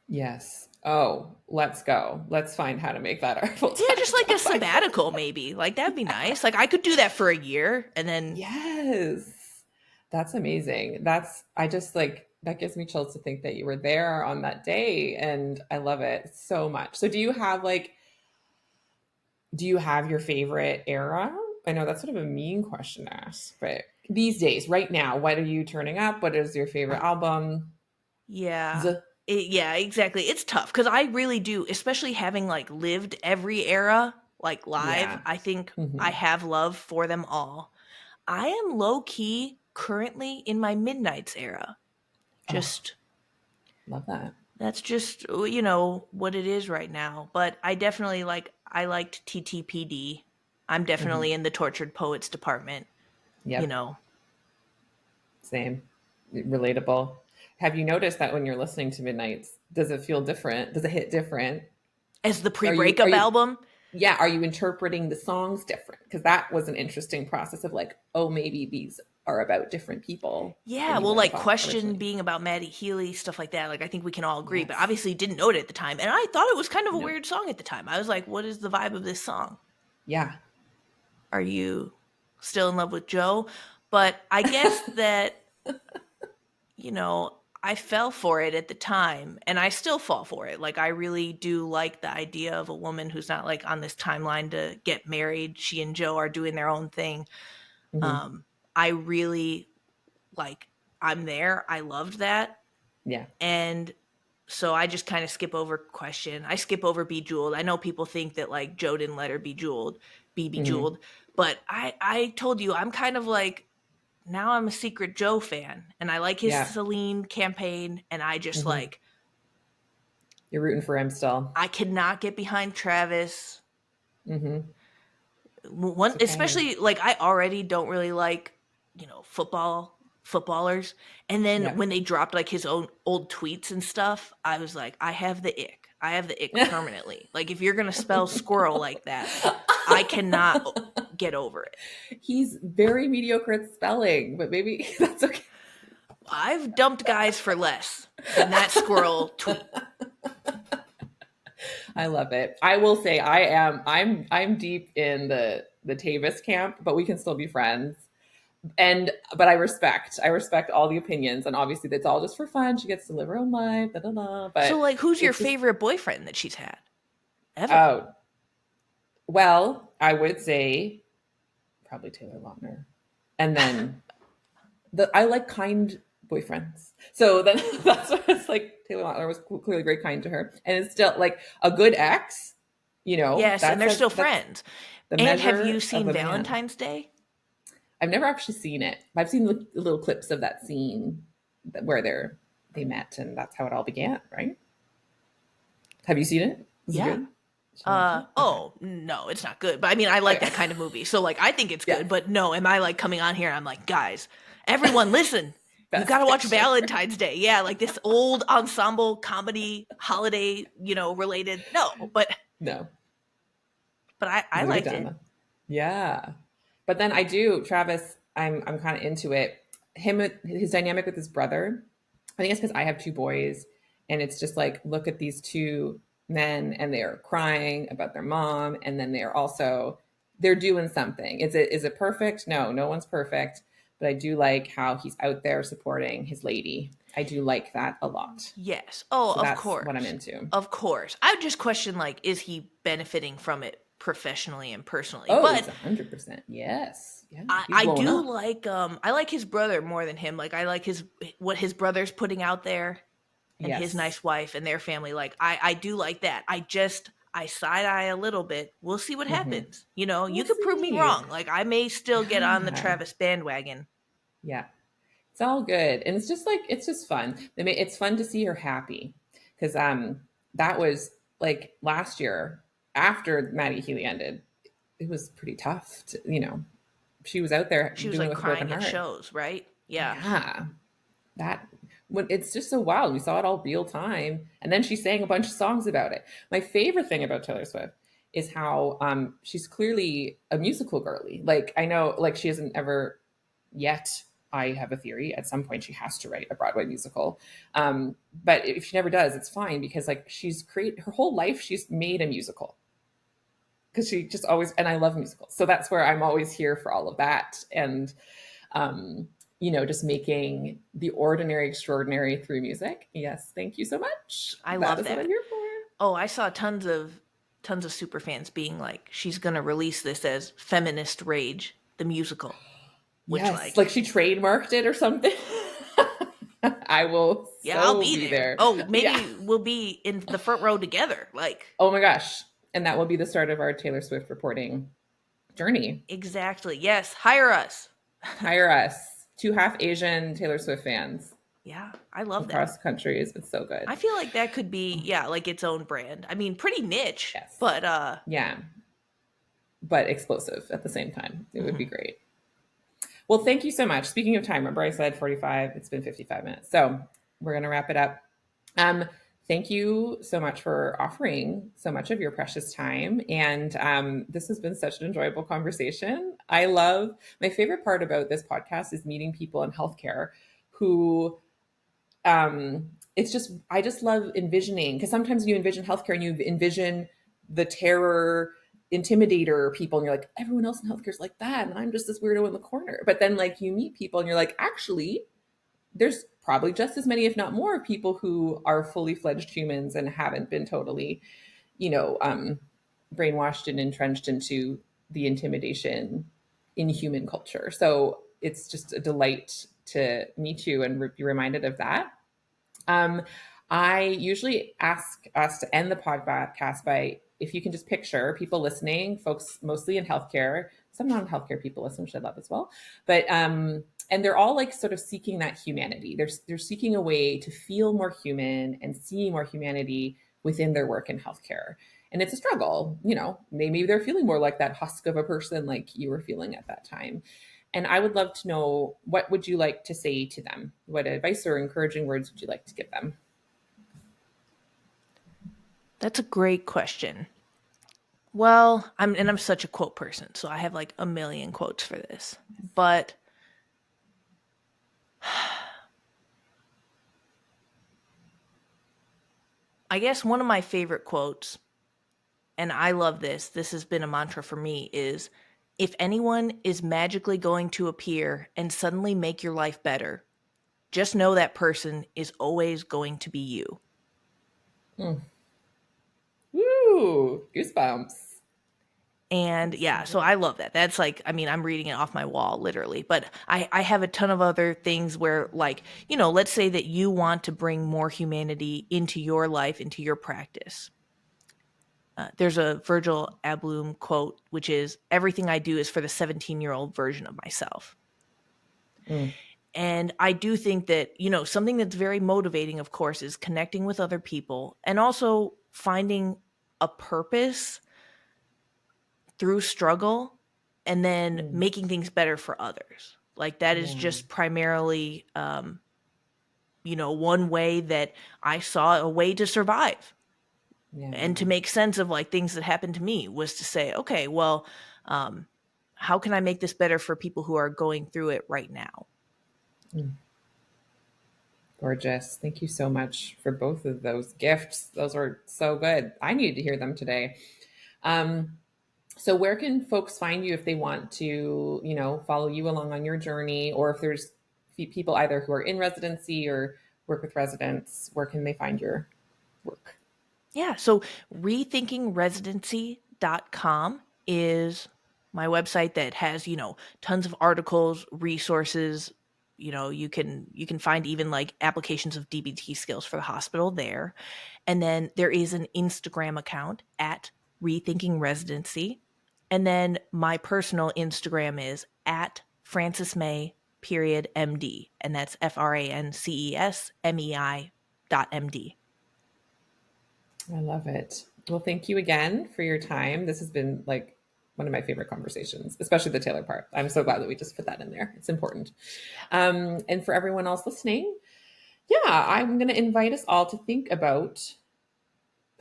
S1: Yes. Oh, let's go. Let's find how to make that our full
S2: Yeah,
S1: time
S2: just like a
S1: job.
S2: sabbatical, maybe. Like that'd be nice. Like I could do that for a year and then
S1: Yes. That's amazing. That's, I just like, that gives me chills to think that you were there on that day. And I love it so much. So, do you have your favorite era? I know that's sort of a mean question to ask, but these days, right now, what are you turning up? What is your favorite album?
S2: yeah.
S1: Z-
S2: Yeah, exactly. It's tough because I really do, especially having like lived every era like live.
S1: yeah.
S2: I think I
S1: Hmm.
S2: have love for them all. I am low key currently in my Midnight's era.
S1: Oh,
S2: Just
S1: love that.
S2: that's just what it is right now. But I liked TTPD. I'm
S1: Hmm.
S2: definitely in the tortured poets department. You
S1: Yep.
S2: know,
S1: Same. Relatable. Have you noticed that when you're listening to Midnight's, does it feel different? Does it hit different?
S2: as the
S1: Are
S2: pre-breakup
S1: you
S2: album.
S1: yeah, are you interpreting the songs different? Because that was an interesting process of like, oh, maybe these are about different people
S2: Yeah,
S1: than you
S2: well,
S1: might have
S2: like
S1: thought
S2: Question
S1: originally.
S2: being about Maddie Healy, stuff like that. Like I think we can all agree, but
S1: Yes.
S2: obviously didn't know it at the time, and I thought it was kind of a
S1: No.
S2: weird song at the time. I was like, "What is the vibe of this song?
S1: Yeah.
S2: Are you still in love with Joe?" But I guess that you know, I fell for it at the time and I still fall for it. Like I really do like the idea of a woman who's not like on this timeline to get married. She and Joe are doing their own thing.
S1: Hmm.
S2: Um I really like I'm there. I loved that.
S1: Yeah.
S2: And so I just kind of skip over Question. I skip over Bejeweled. I know people think that like Joe didn't let her be
S1: Hmm.
S2: Bejeweled, but I told you I'm kind of like now I'm a secret Joe fan and I like his
S1: Yeah.
S2: Celine campaign and I just
S1: Hmm.
S2: like
S1: You're rooting for him still.
S2: I cannot get behind Travis.
S1: Hmm.
S2: One
S1: It's okay.
S2: especially like I already don't really like, footballers. And then
S1: Yeah.
S2: when they dropped like his own old tweets and stuff, I was like, I have the ick. I have the ick permanently. Like if you're going to spell squirrel like that, I cannot get over it.
S1: He's very mediocre at spelling, but maybe that's okay.
S2: I've dumped guys for less than that squirrel tweet.
S1: I love it. I will say I'm deep in the Tavis camp, but we can still be friends. And but I respect all the opinions, and obviously that's all just for fun. She gets to live her own life, da da da.
S2: So
S1: But
S2: like who's your
S1: it's just
S2: favorite boyfriend that she's had ever?
S1: oh well, I would say probably Taylor Lautner, and then I like kind boyfriends. So then that's what it's like. Taylor Lautner was clearly very kind to her, and it's still like a good ex.
S2: Yes, and they're still
S1: That's
S2: friends.
S1: the
S2: And have you
S1: measure of
S2: seen
S1: a man.
S2: Valentine's Day?
S1: I've never actually seen it. I've seen the little clips of that scene where they met, and that's how it all began. Right? Have you seen it? Is it
S2: Yeah.
S1: good? Should I watch it? Okay.
S2: Oh, no, it's not good. But I mean, I like
S1: Okay.
S2: that kind of movie. So like I think it's
S1: Yeah.
S2: good, but no, am I like coming on here and I'm like, "Guys, everyone listen. You got
S1: Best
S2: to watch
S1: picture.
S2: Valentine's Day." Yeah, like this old ensemble comedy holiday, related. No,
S1: No,
S2: but I
S1: it's a good
S2: liked
S1: time
S2: it.
S1: though. Yeah, but then I do Travis. I'm kind of into it. His dynamic with his brother. I think it's because I have two boys, and it's just like look at these two men, and they're crying about their mom, and then they're doing something. Is it perfect? No, no one's perfect. But I do like how he's out there supporting his lady. I do like that a lot.
S2: Yes. Oh,
S1: So
S2: of
S1: that's what I'm
S2: course.
S1: into.
S2: Of course. I would just question, like, is he benefiting from it professionally and personally?
S1: Oh,
S2: But
S1: he's 100%. Yes. Yeah. He's
S2: I
S1: blowing
S2: do
S1: up.
S2: like I like his brother more than him. Like, I like his what his brother's putting out there, and his
S1: Yes.
S2: nice wife and their family. Like, I do like that. I side eye a little bit. We'll see what
S1: Hmm.
S2: happens. You know, you
S1: We'll
S2: could prove me
S1: see.
S2: wrong. Like, I may still get on the
S1: Yeah.
S2: Travis bandwagon.
S1: Yeah. It's all good. And it's just like, it's just fun. It's fun to see her happy. Because that was like last year after Maddie Healy ended, it was pretty tough. She was out there
S2: She was
S1: doing it
S2: like
S1: with a broken
S2: crying at
S1: heart.
S2: shows, right? Yeah.
S1: Yeah. That when it's just so wild. We saw it all real time. And then she sang a bunch of songs about it. My favorite thing about Taylor Swift is how she's clearly a musical girly. Like I know like she hasn't ever yet. I have a theory. At some point, she has to write a Broadway musical. But if she never does, it's fine because like she's create her whole life. She's made a musical because she just always and I love musicals. So that's where I'm always here for all of that and um, just making the ordinary extraordinary through music. Yes, thank you so much.
S2: I
S1: That
S2: love
S1: is what I'm
S2: that.
S1: here for.
S2: Oh, I saw tons of super fans being like, she's gonna release this as Feminist Rage, the musical. Which,
S1: Yes, like
S2: like,
S1: she trademarked it or something. I will
S2: yeah, I'll
S1: so
S2: be
S1: be
S2: there.
S1: there.
S2: Oh,
S1: Yeah.
S2: maybe we'll be in the front row together. Like,
S1: Oh my gosh. And that will be the start of our Taylor Swift reporting journey.
S2: exactly. Yes, hire us.
S1: Hire us. Two half Asian Taylor Swift fans
S2: Yeah, I love that.
S1: across countries. It's so good.
S2: I feel like that could be, yeah, like its own brand. I mean, pretty niche,
S1: Yes.
S2: but
S1: Yeah. But explosive at the same time. It would be
S2: mhm.
S1: great. Well, thank you so much. Speaking of time, remember I said 45, it's been 55 minutes. So we're going to wrap it up. Um, thank you so much for offering so much of your precious time. And this has been such an enjoyable conversation. I love my favorite part about this podcast is meeting people in healthcare who it's just I just love envisioning because sometimes you envision healthcare and you envision the terror intimidator people and you're like everyone else in healthcare is like that and I'm just this weirdo in the corner but then like you meet people and you're like actually there's probably just as many if not more people who are fully fledged humans and haven't been totally you know brainwashed and entrenched into the intimidation in human culture so it's just a delight to meet you and be reminded of that um, I usually ask us to end the podcast by if you can just picture people listening, folks mostly in healthcare, some non-healthcare people listen, which I love as well. But and they're all like sort of seeking that humanity. They're seeking a way to feel more human and see more humanity within their work in healthcare. And it's a struggle, maybe they're feeling more like that husk of a person like you were feeling at that time. And I would love to know what would you like to say to them? What advice or encouraging words would you like to give them?
S2: That's a great question. Well, I'm such a quote person, so I have like a million quotes for this. But I guess one of my favorite quotes, and I love this has been a mantra for me, is if anyone is magically going to appear and suddenly make your life better, just know that person is always going to be you.
S1: Mm. Woo! Goosebumps.
S2: And
S1: That's so
S2: yeah, so
S1: good.
S2: I love that. That's like, I mean, I'm reading it off my wall, literally. But I have a ton of other things where, like, let's say that you want to bring more humanity into your life, into your practice. There's a Virgil Abloh quote, which is, everything I do is for the 17-year-old version of myself.
S1: Mm.
S2: And I do think that, something that's very motivating, of course, is connecting with other people and also finding a purpose through struggle and then
S1: Mm.
S2: making things better for others. Like, that is
S1: Yeah.
S2: just primarily, one way that I saw a way to survive
S1: Yeah.
S2: and to make sense of like things that happened to me, was to say, okay, well, um, how can I make this better for people who are going through it right now?
S1: Mm. Gorgeous. Thank you so much for both of those gifts. Those were so good. I needed to hear them today. Um, so where can folks find you if they want to, follow you along on your journey or if there's people either who are in residency or work with residents, where can they find your work?
S2: Yeah, so rethinkingresidency.com is my website that has, tons of articles, resources. You can find even like applications of DBT skills for the hospital there. And then there is an Instagram account at Rethinking Residency. And then my personal Instagram is at Frances Mei period MD. And that's FRANCESMEI.MD.
S1: I love it. Well, thank you again for your time. This has been like one of my favorite conversations, especially the Taylor part. I'm so glad that we just put that in there. It's important. And for everyone else listening, yeah, I'm going to invite us all to think about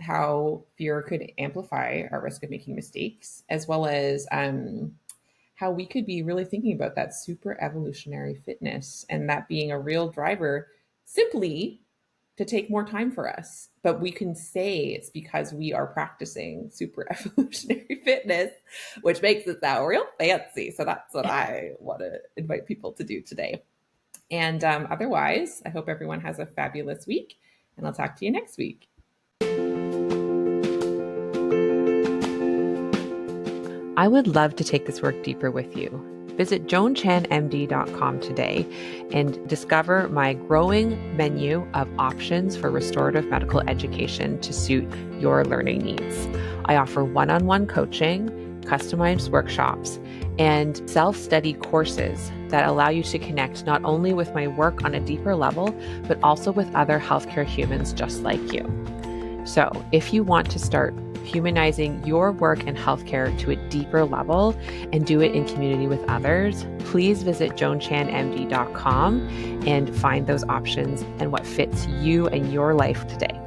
S1: how fear could amplify our risk of making mistakes, as well as how we could be really thinking about that super evolutionary fitness and that being a real driver simply to take more time for us. But we can say it's because we are practicing super evolutionary fitness, which makes it sound real fancy. So that's what I want to invite people to do today. And otherwise, I hope everyone has a fabulous week, and I'll talk to you next week. I would love to take this work deeper with you. Visit joanchanmd.com today and discover my growing menu of options for restorative medical education to suit your learning needs. I offer one-on-one coaching, customized workshops, and self-study courses that allow you to connect not only with my work on a deeper level, but also with other healthcare humans just like you. So if you want to start humanizing your work in healthcare to a deeper level and do it in community with others, please visit joanchanmd.com and find those options and what fits you and your life today.